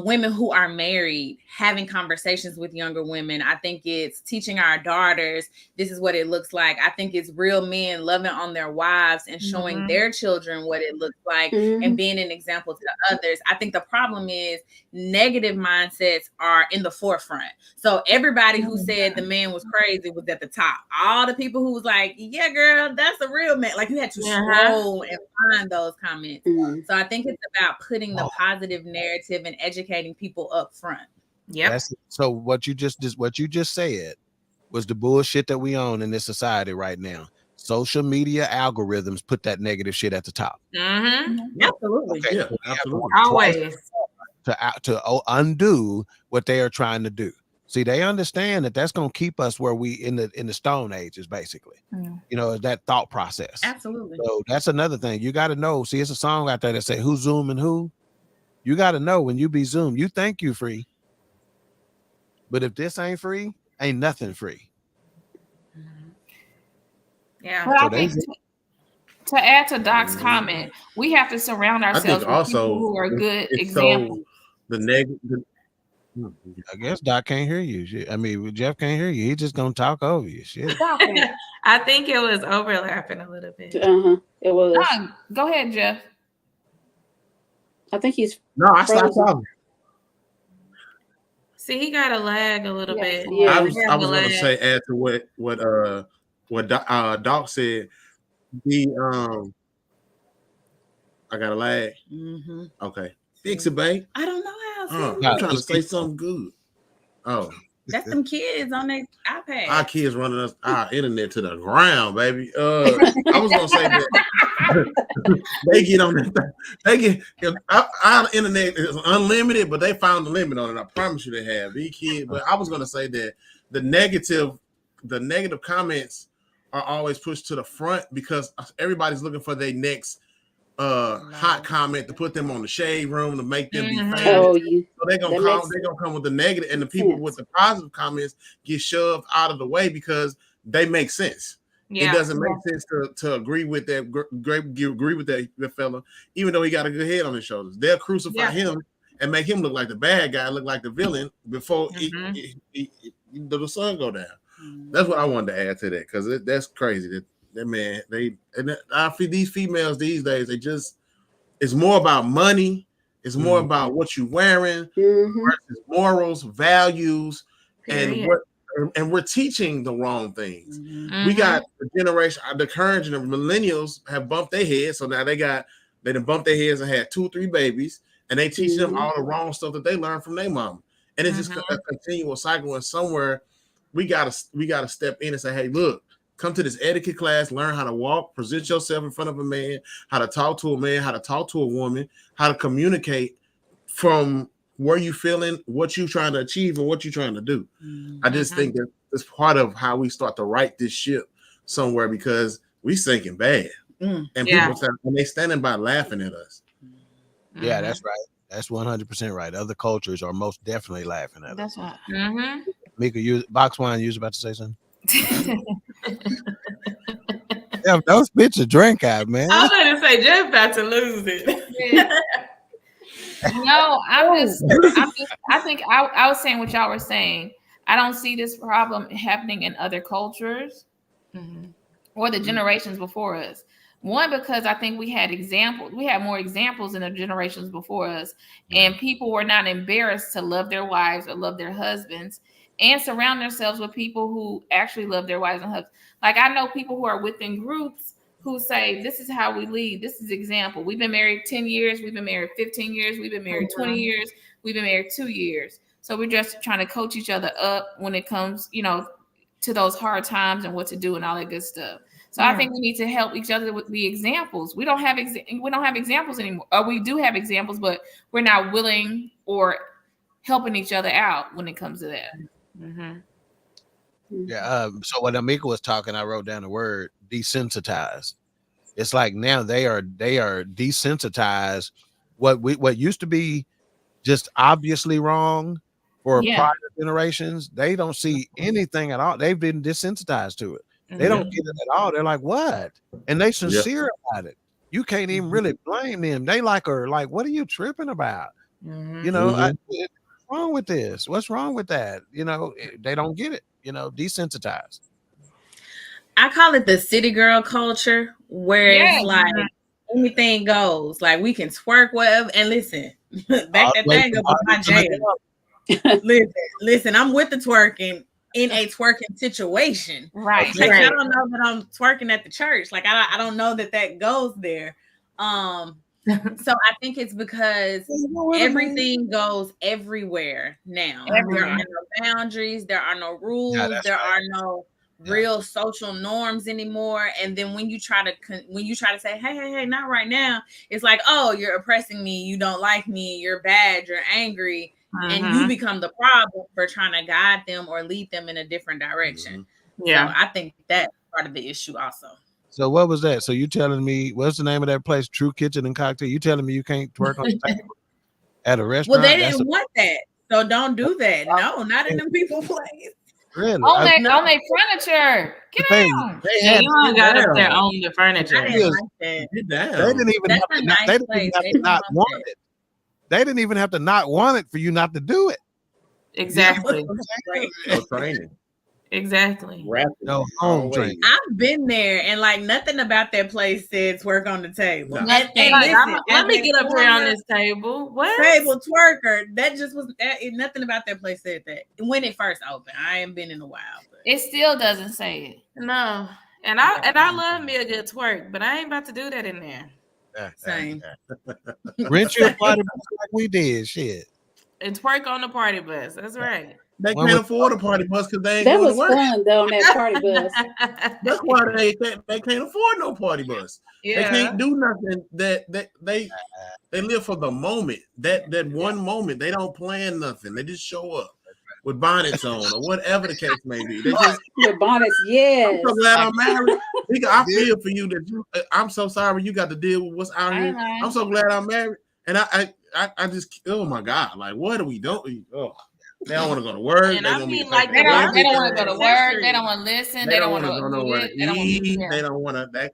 women who are married having conversations with younger women. I think it's teaching our daughters this is what it looks like. I think it's real men loving on their wives and showing their children what it looks like and being an example to others. I think the problem is negative mindsets are in the forefront. So everybody who said the man was crazy was at the top. All the people who was like, yeah, girl, that's a real man. Like, you had to scroll and find those comments. So I think it's about putting the positive narrative and educating people up front. Yeah. So what you just said was the bullshit that we own in this society right now. Social media algorithms put that negative shit at the top. Absolutely. Okay. Yeah, absolutely. Always. To undo what they are trying to do. See, they understand that that's going to keep us where we in the Stone Ages, basically. That thought process. Absolutely. So that's another thing. You got to know. See, it's a song out there that say, who's zooming who? You got to know when you be zoomed, you think you free. But if this ain't free, ain't nothing free. Yeah. But I think to add to Doc's comment, we have to surround ourselves with people who are good examples. I guess Doc can't hear you. I mean, Jeff can't hear you. He's just gonna talk over you. Shit. I think it was overlapping a little bit. It was. Go ahead, Jeff. I think he's. No, I stopped talking. See, he got a lag a little bit. Yeah. I was going to say, add to what Doc said. I got a lag. Mm-hmm. Okay. Fix it, babe. I don't know how. I'm trying to say something good. Oh. That's them kids on their iPad. Our kids running our internet to the ground, baby. I was gonna say that they get on that. They get our internet is unlimited, but they found the limit on it. I promise you, they have these kids. But I was gonna say that the negative comments are always pushed to the front because everybody's looking for their next hot comment to put them on the shade room to make them be famous. So they're gonna come with the negative, and the people with the positive comments get shoved out of the way because they make sense. It doesn't make sense to agree with that agree with that fella, even though he got a good head on his shoulders. They'll crucify him and make him look like the bad guy, look like the villain before the sun go down. That's what I wanted to add to that because that's crazy. That man, I feel these females these days, it's more about money, it's more about what you're wearing versus morals, values, and we're teaching the wrong things. We got the generation, the current and the millennials have bumped their heads, so now they done bumped their heads and had 2-3 babies, and they teach them all the wrong stuff that they learned from their mom, and it's just a continual cycle. And somewhere we gotta step in and say, hey, look. Come to this etiquette class, learn how to walk, present yourself in front of a man, how to talk to a man, how to talk to a woman, how to communicate from where you feeling, what you trying to achieve, and what you trying to do. I just think that it's part of how we start to right this ship somewhere because we sinking bad. And people when they standing by laughing at us. Yeah, that's right. That's 100% right. Other cultures are most definitely laughing at us. That's right. Mika, Box Wine, you was about to say something? Yeah, those bitches drink out, man. I was going to say Jeff about to lose it. No, I think I was saying what y'all were saying. I don't see this problem happening in other cultures or the generations before us. One, because I think we had more examples in the generations before us, and people were not embarrassed to love their wives or love their husbands and surround themselves with people who actually love their wives and husbands. Like I know people who are within groups who say, this is how we lead. This is example. We've been married 10 years. We've been married 15 years. We've been married 20 years. We've been married 2 years. So we're just trying to coach each other up when it comes, to those hard times and what to do and all that good stuff. So I think we need to help each other with the examples. We don't have examples anymore. Or we do have examples, but we're not willing or helping each other out when it comes to that. Yeah. So when Amika was talking, I wrote down the word desensitized. It's like now they are desensitized. What used to be just obviously wrong for prior generations, they don't see anything at all. They've been desensitized to it. They don't get it at all. They're like, what? And they sincere about it. You can't even really blame them. They are like, what are you tripping about? What's wrong with this? What's wrong with that? They don't get it, desensitized. I call it the city girl culture where it's like anything goes. Like we can twerk whatever. And listen, back that thing up with my jam. Listen, I'm with the twerking in a twerking situation. Right. Like, I don't know that I'm twerking at the church. Like I don't know that goes there. So I think it's because everything goes everywhere now. There are no boundaries. There are no rules. There are no real social norms anymore. And then when you try to say, hey, not right now, it's like, oh, you're oppressing me. You don't like me. You're bad. You're angry. And you become the problem for trying to guide them or lead them in a different direction. Yeah. So I think that's part of the issue also. So what was that? So you telling me, what's the name of that place? True Kitchen and Cocktail. You telling me you can't twerk on the table at a restaurant? Well, they didn't want that. So don't do that. No, not in them people place. Really? On their furniture. Get down. You don't got up there on the furniture. I didn't like that. Get down. They didn't even have to not want it. They didn't even have to not want it for you not to do it. Exactly. No training. Exactly. No home training. I've been there and like nothing about that place said twerk on the table. No. And listen, let me get up here on this table. What? Table twerker. That just was nothing about that place said that when it first opened. I ain't been in a while. But. It still doesn't say it. No. And I love me a good twerk, but I ain't about to do that in there. Same. Rent you a party bus like we did. Shit. And twerk on the party bus. That's right. They can't afford a party bus because they ain't That going was to work. fun though on that party bus. That's why they can't afford no party bus. Yeah. They can't do nothing. That they live for the moment. That one moment. They don't plan nothing. They just show up with bonnets on or whatever the case may be. They just With bonnets, yes. I'm so glad I'm married. Nigga, I feel for you that you. I'm so sorry you got to deal with what's out here. I'm so glad I'm married, and I just oh my God, like what are we doing? Oh, they don't want to go to work. And they I gonna mean, be like, They don't want to go to work. They don't want to listen. They don't want to go nowhere to eat. They don't want to.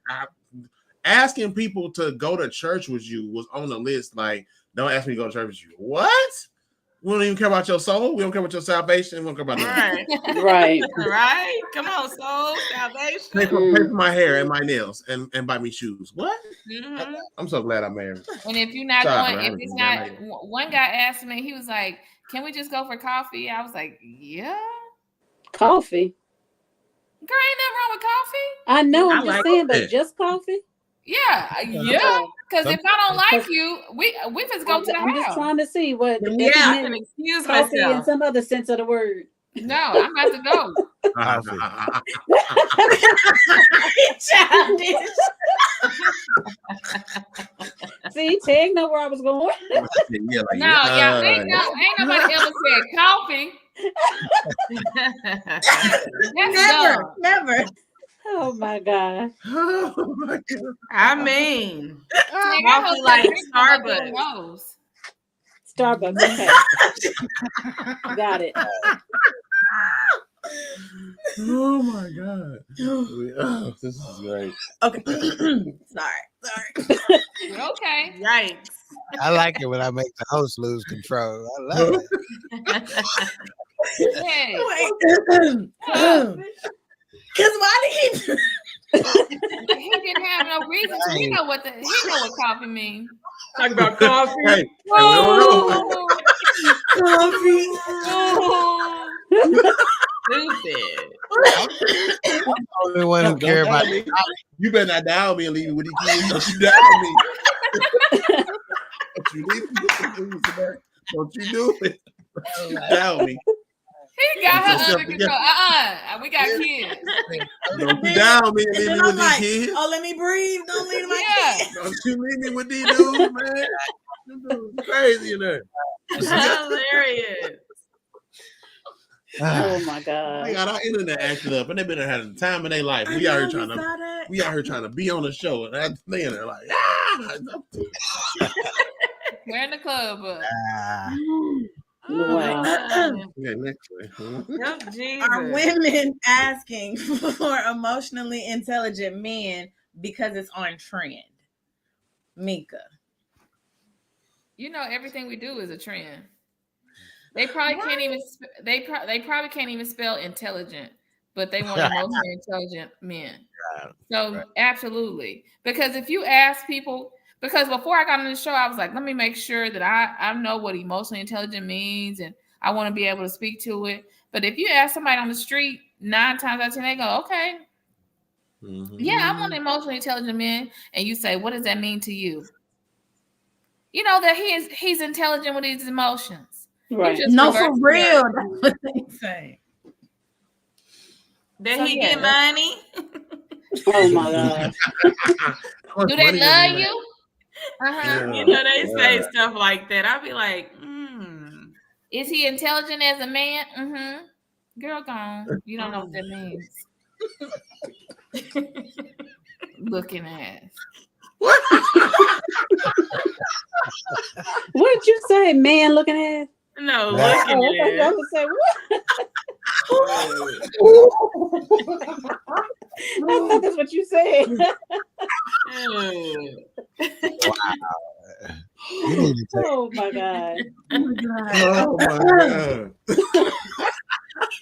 Asking people to go to church with you was on the list. Like, don't ask me to go to church with you. What? We don't even care about your soul. We don't care about your salvation. We don't care about nothing. Right. Right. Come on, soul salvation. Pay for my hair and my nails and buy me shoes. What? Mm-hmm. I'm so glad I'm married. And if you're not Sorry, going, if it's not, one guy asked me, he was like, "Can we just go for coffee?" I was like, "Yeah." Coffee. Girl, ain't nothing wrong with coffee. I know. I I'm just like saying, it. but just coffee. Yeah, yeah. Because if I don't like you, we just go to the I'm just house. trying to see what. Yeah, I can excuse coffee in myself. some other sense of the word. No, I'm about to go. Childish. See, Tag know where I was going. Yeah, like, No, yeah, ain't nobody ever said coffee. That's Never. Oh my God. Oh my God. I mean, I coffee hope like that Starbucks. knows. Starbucks. Okay. Got it. Oh my God. Oh, this is great. Okay. Sorry. Okay. Yikes. I like it when I make the host lose control. I love it. Hey. Because why did he? He didn't have no reason to. He know what coffee means. Talk about coffee. Hey, Oh, Coffee. Stupid. I'm the only one who care about it. you better not down me and leave me with these kids. Don't you down me. Don't you leave me with the kids today. Don't you do it. Don't you down me. he got her under control. We got kids. Don't you down me and leave me with these kids. Oh, let me breathe. Don't leave my kids. Don't you leave me with these dudes, man. This dude's crazy in there. Hilarious. Oh my God. They got our internet acted up, and they've been having the time of their life. We out here trying to be on the show, and that's they in there like, We're in the club. Wow. Yeah, next way. Yep, Jesus. Are women asking for emotionally intelligent men because it's on trend? Mika. You know, everything we do is a trend. They probably can't even. They probably can't even spell intelligent, but they want emotionally intelligent men. So absolutely, because if you ask people, because before I got on the show, I was like, let me make sure that I know what emotionally intelligent means, and I want to be able to speak to it. But if you ask somebody on the street, 9 times out of 10, they go, okay, yeah, I want an emotionally intelligent man, and you say, what does that mean to you? You know that he's intelligent with his emotions. Right. No, for real. That's what they say. Did he get money? Oh my God. Do they love you? Yeah. You know, they say stuff like that. I'll be like, Is he intelligent as a man? Girl, gone. You don't know what that means. Looking ass. What did you say, man looking at? no, Oh, looking okay, I at was say what? I thought that's what you said. Oh my God. Oh my God.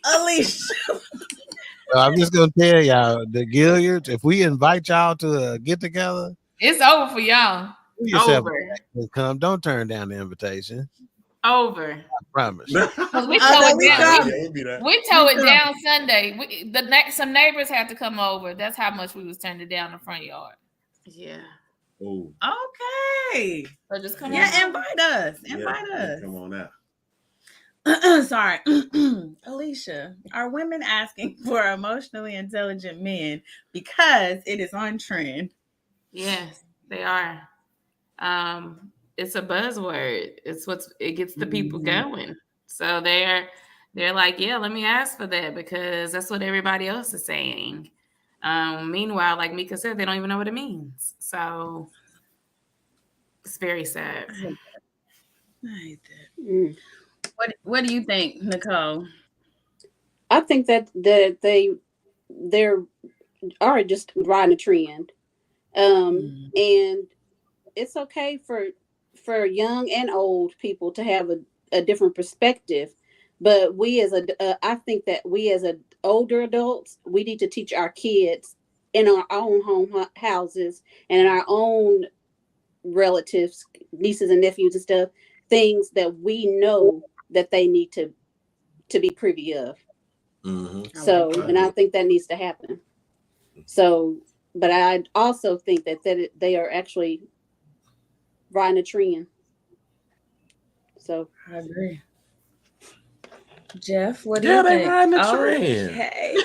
Alicia. I'm just gonna tell y'all, the Gilliards, if we invite y'all to a get together, it's over for y'all. Come, don't turn down the invitation. Over. I promise. We tore it down Sunday. Some neighbors had to come over. That's how much we was turning down the front yard. Yeah. Oh. Okay. So just come Yeah, invite us. Invite us. Come on out. Sorry. Alicia, are women asking for emotionally intelligent men because it is on trend? Yes, they are. It's a buzzword. It gets the people going. So they're like, yeah, let me ask for that because that's what everybody else is saying. Meanwhile, like Mika said, they don't even know what it means. So it's very sad. I hate that. What do you think, Nicole? I think that they're are just riding a trend. And it's okay for young and old people to have a different perspective, but I think that we as older adults, we need to teach our kids in our own houses and in our own relatives, nieces and nephews and stuff, things that we know that they need to be privy of. So, and I think that needs to happen. So, but I also think that they are actually riding a trend. So I agree. Jeff, what do you think? Yeah, they riding a trend. Okay.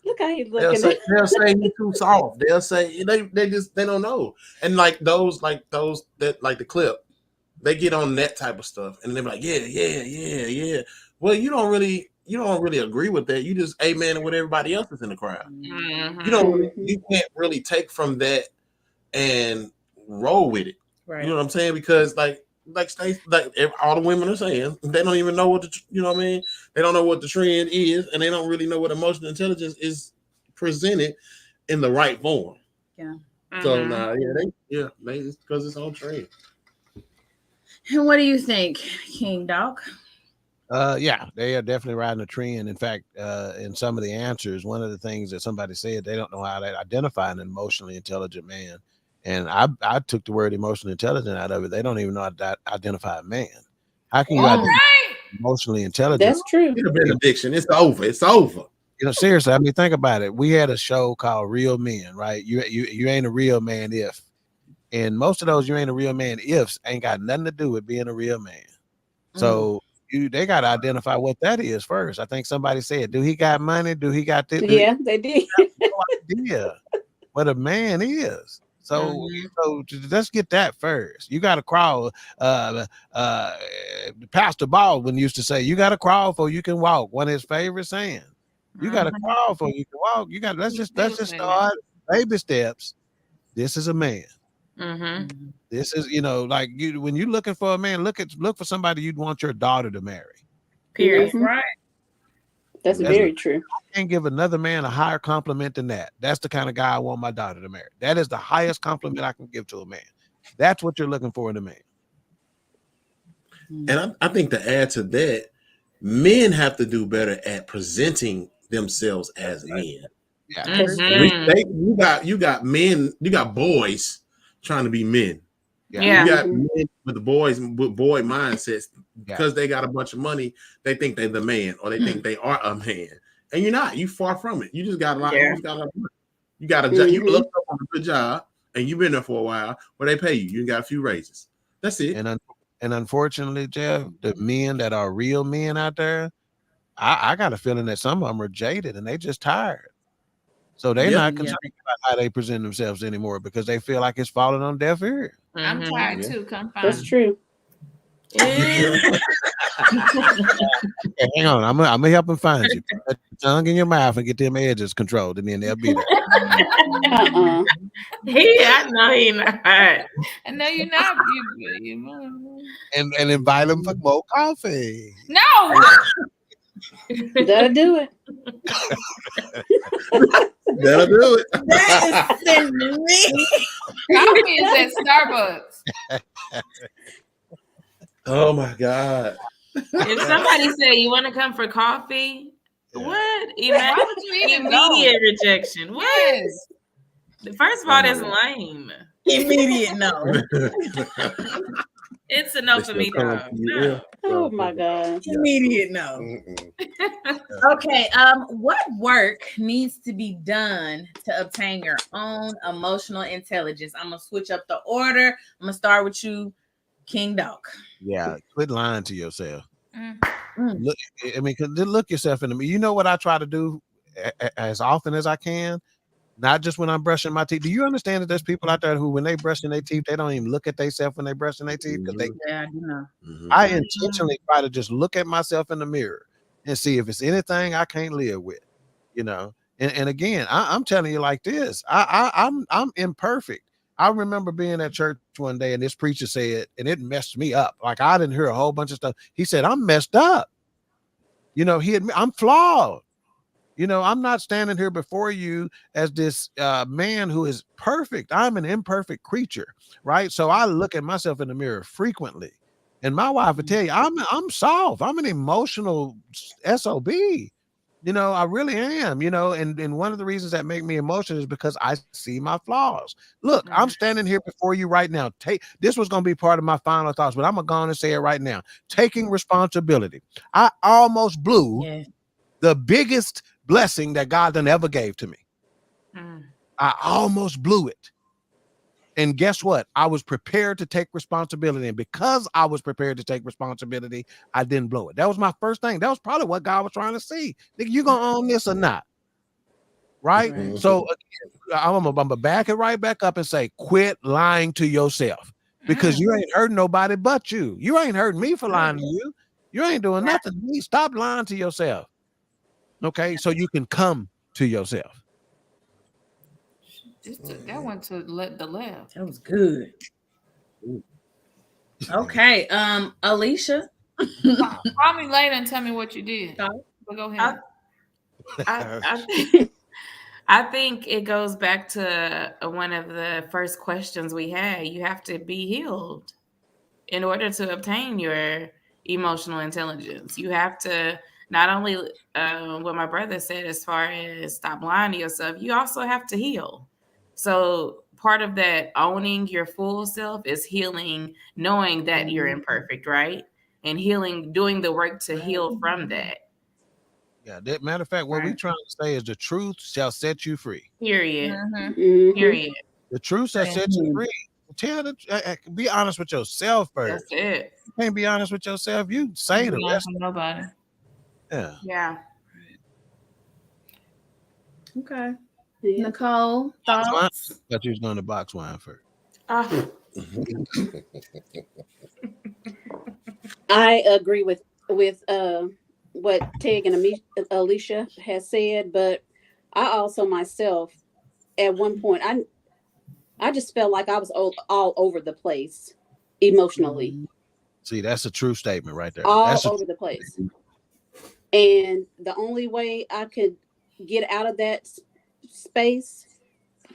Look how he's looking. They'll say you too soft. They'll say they don't know. And like those that like the clip, they get on that type of stuff and they're like, yeah. Well, you don't really agree with that. You just amen with everybody else that's in the crowd. You can't really take from that and roll with it. Right. You know what I'm saying? Because like all the women are saying, they don't even know what you know what I mean? They don't know what the trend is, and they don't really know what emotional intelligence is presented in the right form. Yeah. So they because it's on trend. And what do you think, King Dog? Yeah, they are definitely riding a trend. In fact, in some of the answers, one of the things that somebody said, they don't know how to identify an emotionally intelligent man. And I took the word emotionally intelligent out of it. They don't even know how to identify a man. How can you identify emotionally intelligent? That's true. It's a benediction. It's over. It's over. You know, seriously, I mean, think about it. We had a show called Real Men, right? You ain't a real man if. And most of those you ain't a real man ifs ain't got nothing to do with being a real man. So they got to identify what that is first. I think somebody said, do he got money? Do he got this? Yeah, they did. No idea what a man is. So let's get that first. You got to crawl. Pastor Baldwin used to say, you got to crawl for you can walk. One of his favorite sayings. You got to crawl for you can walk. You got let's just start baby steps. This is a man. This is, like when you're looking for a man, look for somebody you'd want your daughter to marry. Period. Right. That's very true. I can't give another man a higher compliment than that. That's the kind of guy I want my daughter to marry. That is the highest compliment I can give to a man. That's what you're looking for in a man. And I think to add to that, men have to do better at presenting themselves as men. Yeah. You got men, you got boys trying to be men. You got men with the boys with boy mindsets because they got a bunch of money. They think they're the man, or they think they are a man, and you're not. You far from it. You just got a lot. You got a job. You look up on a good job, and you've been there for a while. Where they pay you, you got a few raises. That's it. And unfortunately, Jeff, the men that are real men out there, I got a feeling that some of them are jaded and they just tired. So they're not concerned about how they present themselves anymore because they feel like it's falling on deaf ears. I'm tired too. Come find That's true. Hang on, I'm gonna help him find you. Put your tongue in your mouth and get them edges controlled, and then they'll be there. I know you're not. I know you're not. And invite them for more coffee. No. That'll do it. That'll do it. That is me. Coffee is at Starbucks. Oh my God. If somebody say you want to come for coffee, what? Immediate rejection. What? First of all, that's lame. Immediate no. It's a no for me, dog. No. Oh my God. Immediate no. Okay. What work needs to be done to obtain your own emotional intelligence? I'm gonna switch up the order. I'm gonna start with you, King Dog. Yeah, quit lying to yourself. Look, I mean, look yourself in the mirror. You know what I try to do as often as I can, not just when I'm brushing my teeth. Do you understand that there's people out there who, when they brushing their teeth, they don't even look at themselves when they brushing their teeth because I do know. I intentionally try to just look at myself in the mirror and see if it's anything I can't live with, you know. And again, I'm telling you like this, I'm imperfect. I remember being at church one day and this preacher said, and it messed me up. Like I didn't hear a whole bunch of stuff. He said, I'm messed up. You know, I'm flawed. You know, I'm not standing here before you as this man who is perfect. I'm an imperfect creature, right? So I look at myself in the mirror frequently. And my wife would tell you, I'm soft. I'm an emotional SOB. You know, I really am, you know, and one of the reasons that make me emotional is because I see my flaws. Look, I'm standing here before you right now. This was going to be part of my final thoughts, but I'm going to go on and say it right now. Taking responsibility. I almost blew the biggest blessing that God done ever gave to me. I almost blew it. And guess what? I was prepared to take responsibility. And because I was prepared to take responsibility, I didn't blow it. That was my first thing. That was probably what God was trying to see. Nigga, you gonna own this or not? Right? So I'm gonna back it right back up and say, quit lying to yourself. Because you ain't hurting nobody but you. You ain't hurting me for lying to you. You ain't doing nothing to me. Stop lying to yourself. Okay, so you can come to yourself. That went to the left. That was good. Okay, Alicia. Call me later and tell me what you did. But go ahead. I think it goes back to one of the first questions we had. You have to be healed in order to obtain your emotional intelligence. You have to not only what my brother said as far as stop lying to yourself, you also have to heal. So part of that owning your full self is healing, knowing that you're imperfect, right? And healing, doing the work to heal from that. Yeah, matter of fact, what we're trying to say is the truth shall set you free. Period. Period. The truth shall set you free. Be honest with yourself first. That's it. You can't be honest with yourself. You say the rest. Nobody. Yeah. Yeah. Okay. Nicole, thoughts? I thought you was going to box wine first. I agree with what Tig and Alicia has said, but I also myself, at one point, I just felt like I was all over the place emotionally. See, that's a true statement right there. All over the place. And the only way I could get out of that space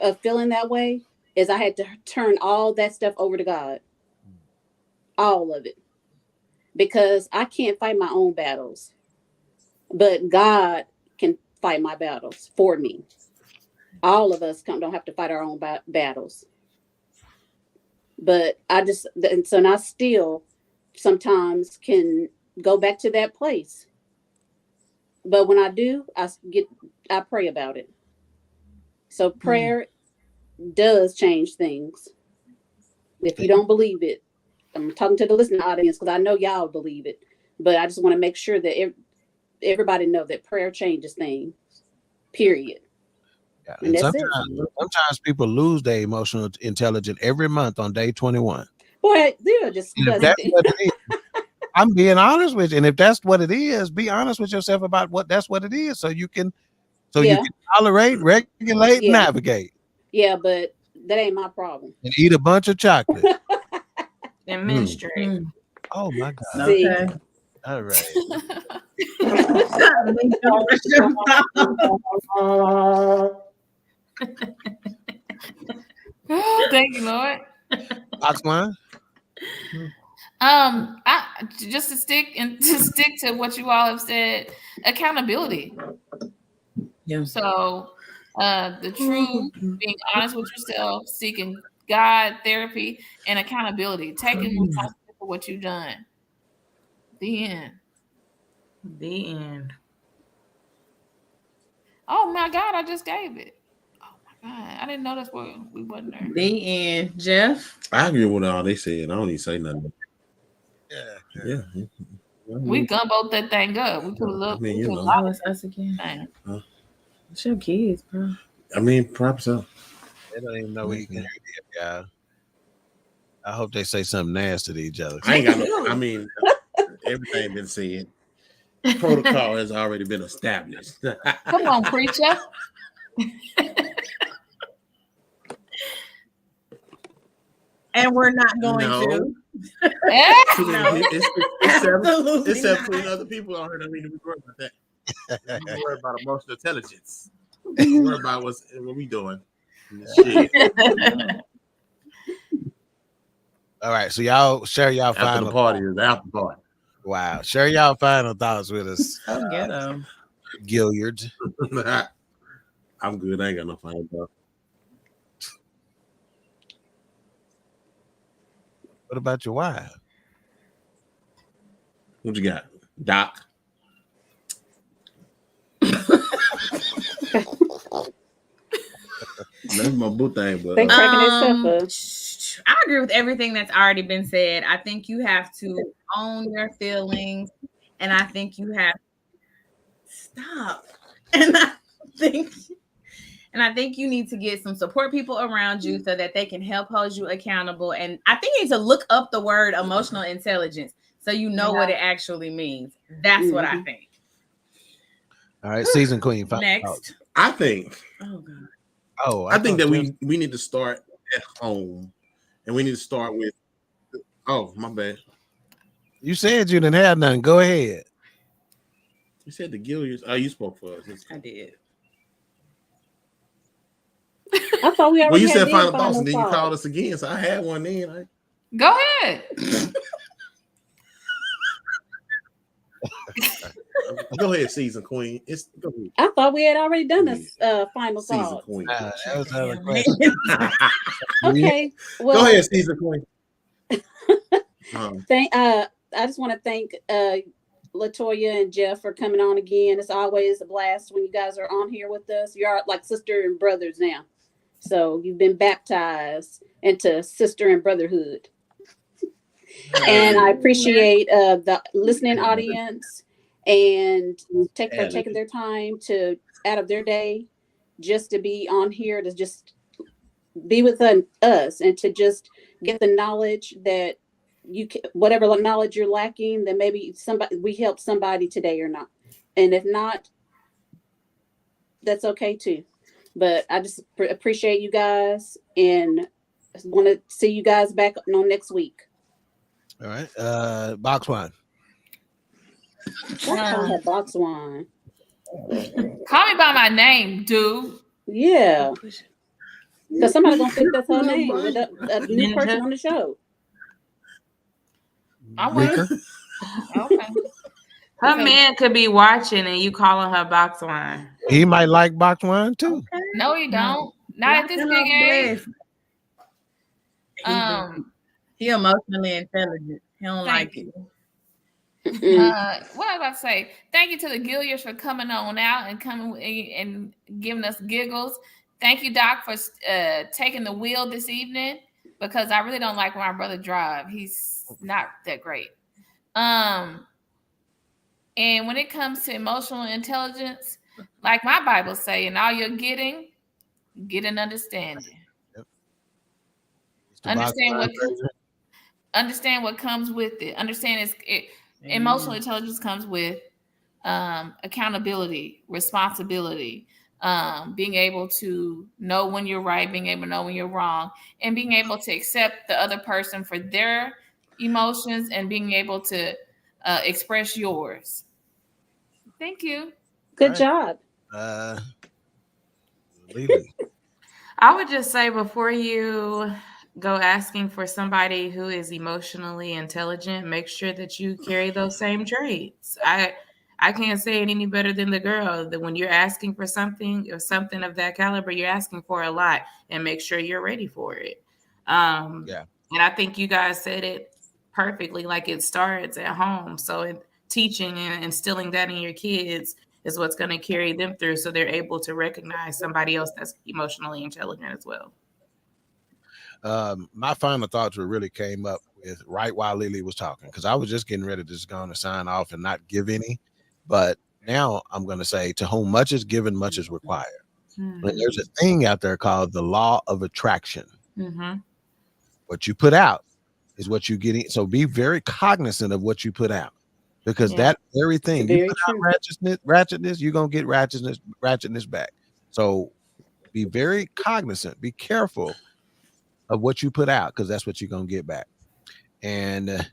of feeling that way is I had to turn all that stuff over to God. All of it. Because I can't fight my own battles. But God can fight my battles for me. All of us don't have to fight our own battles. But I still sometimes can go back to that place. But when I do, I pray about it. So prayer does change things. If you don't believe it, I'm talking to the listening audience because I know y'all believe it. But I just want to make sure that everybody know that prayer changes things. Period. Yeah. And sometimes people lose their emotional intelligence every month on day 21. Boy, they're just I'm being honest with you. And if that's what it is, be honest with yourself about that's what it is. So you can tolerate, regulate, navigate. Yeah, but that ain't my problem. And eat a bunch of chocolate. And menstruate. Oh my God. See? Okay. All right. Thank you, Lord. Box wine? I just to stick to what you all have said, accountability. Yeah. So the truth, being honest with yourself, seeking God, therapy, and accountability, taking responsibility for what you've done. The end. The end. Oh my God, I just gave it. Oh my God, I didn't know that's what we wasn't there. The end. Jeff? I agree with all they said. I don't even say nothing. Yeah. We gumboed that thing up. We put a little. I mean, you know. Oh, it's us again. Huh? It's your kids, bro. I mean, props up. They don't even know we can hear them, y'all. I hope they say something nasty to each other. I ain't got no. I mean, everything been said. Protocol has already been established. Come on, preacher. And we're not going to. It's 17 other people on here that we worry about that. We worry about emotional intelligence. We worry about what we doing. Shit. All right, so y'all share y'all After final the party is the after party. Wow, share y'all final thoughts with us. Oh, get them. Gilyard. I'm good. I ain't got no final thought. What about your wife? What you got, Doc? That's my boo thing, but They cracking itself up. I agree with everything that's already been said. I think you have to own your feelings, and I think you have stop. And I think you need to get some support people around you so that they can help hold you accountable. And I think you need to look up the word emotional intelligence so you know what it actually means. That's what I think. All right, season queen. Next, I think. Oh God. Oh, I think that we need to start at home, and we need to start with. Oh, my bad. You said you didn't have nothing. Go ahead. You said the Gilliards. Oh, you spoke for us. I did. I thought we already. Well, you had said final thoughts, thoughts, and then you called us again. So I had one then. Go ahead. Go ahead, season queen. Go ahead. I thought we had already done this final Season thought. queen. That was another question. Okay. Well, go ahead, season queen. I just want to thank Latoya and Jeff for coming on again. It's always a blast when you guys are on here with us. You're like sister and brothers now. So you've been baptized into sister and brotherhood. And I appreciate the listening audience and taking their time to out of their day just to be on here, to just be with us and to just get the knowledge that you can, whatever knowledge you're lacking, then maybe we help somebody today or not. And if not, that's okay too. But I just appreciate you guys and want to see you guys back on next week. All right. Box one. Box one. Call me by my name, dude. Yeah. Because somebody's going to think that's her name. A new person on the show. I will. Okay. Her man could be watching and you calling her box wine. He might like box wine too. Okay. No, he don't. Not at this big age. He emotionally intelligent. He don't like it. What I was about to say, thank you to the Gilyards for coming on out and coming and giving us giggles. Thank you, Doc, for taking the wheel this evening, because I really don't like when my brother drive. He's not that great. And when it comes to emotional intelligence, like my Bible say, and all you're getting, get an understanding. Yep. Understand what comes with it. Understand emotional intelligence comes with accountability, responsibility, being able to know when you're right, being able to know when you're wrong, and being able to accept the other person for their emotions and being able to express yours. Thank you. Good job. I would just say, before you go asking for somebody who is emotionally intelligent, make sure that you carry those same traits. I can't say it any better than the girl, that when you're asking for something or something of that caliber, you're asking for a lot, and make sure you're ready for it. And I think you guys said it perfectly. Like it starts at home. So teaching and instilling that in your kids is what's going to carry them through, so they're able to recognize somebody else that's emotionally intelligent as well. My final thoughts really came up with right while Lily was talking, because I was just getting ready to just go on to sign off and not give any, but now I'm going to say, to whom much is given, much is required. But there's a thing out there called the law of attraction. What you put out is what you get in. So be very cognizant of what you put out, because that very thing, you put out ratchetness, you're going to get ratchetness back. So be very cognizant, be careful of what you put out, because that's what you're going to get back. And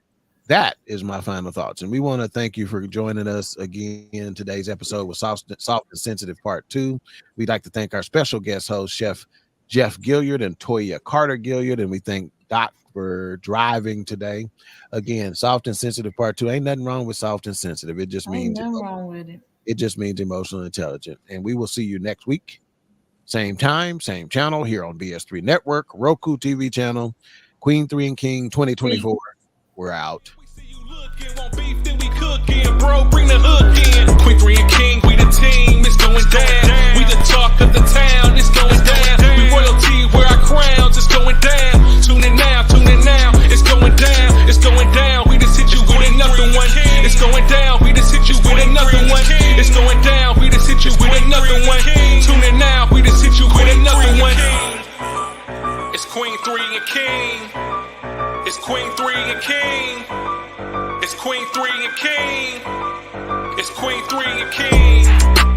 that is my final thoughts. And we want to thank you for joining us again in today's episode with Soft and Sensitive Part 2. We'd like to thank our special guest host, Chef Jeff Gilyard and Toya Carter-Gilyard. And we thank Doc for driving today. Again, Soft and Sensitive Part 2. Ain't nothing wrong with soft and sensitive. It just means nothing wrong with it. It just means emotional intelligent. And we will see you next week. Same time, same channel here on BS3 Network, Roku TV channel, Queen 3 and King 2024. We're out. Bro, bring the hook in. Queen 3 and King, we the team, it's going down. We the talk of the town, it's going down. We royalty, wear our crowns, it's going down. Tune in now, it's going down, it's going down. We just hit you with another one. It's going down, we just hit you with another one. It's going down, we just hit you with another one. Tune in now, we just hit you with another one. It's Queen 3 and King. It's Queen 3 and King. It's Queen 3 and King. It's Queen 3 and King.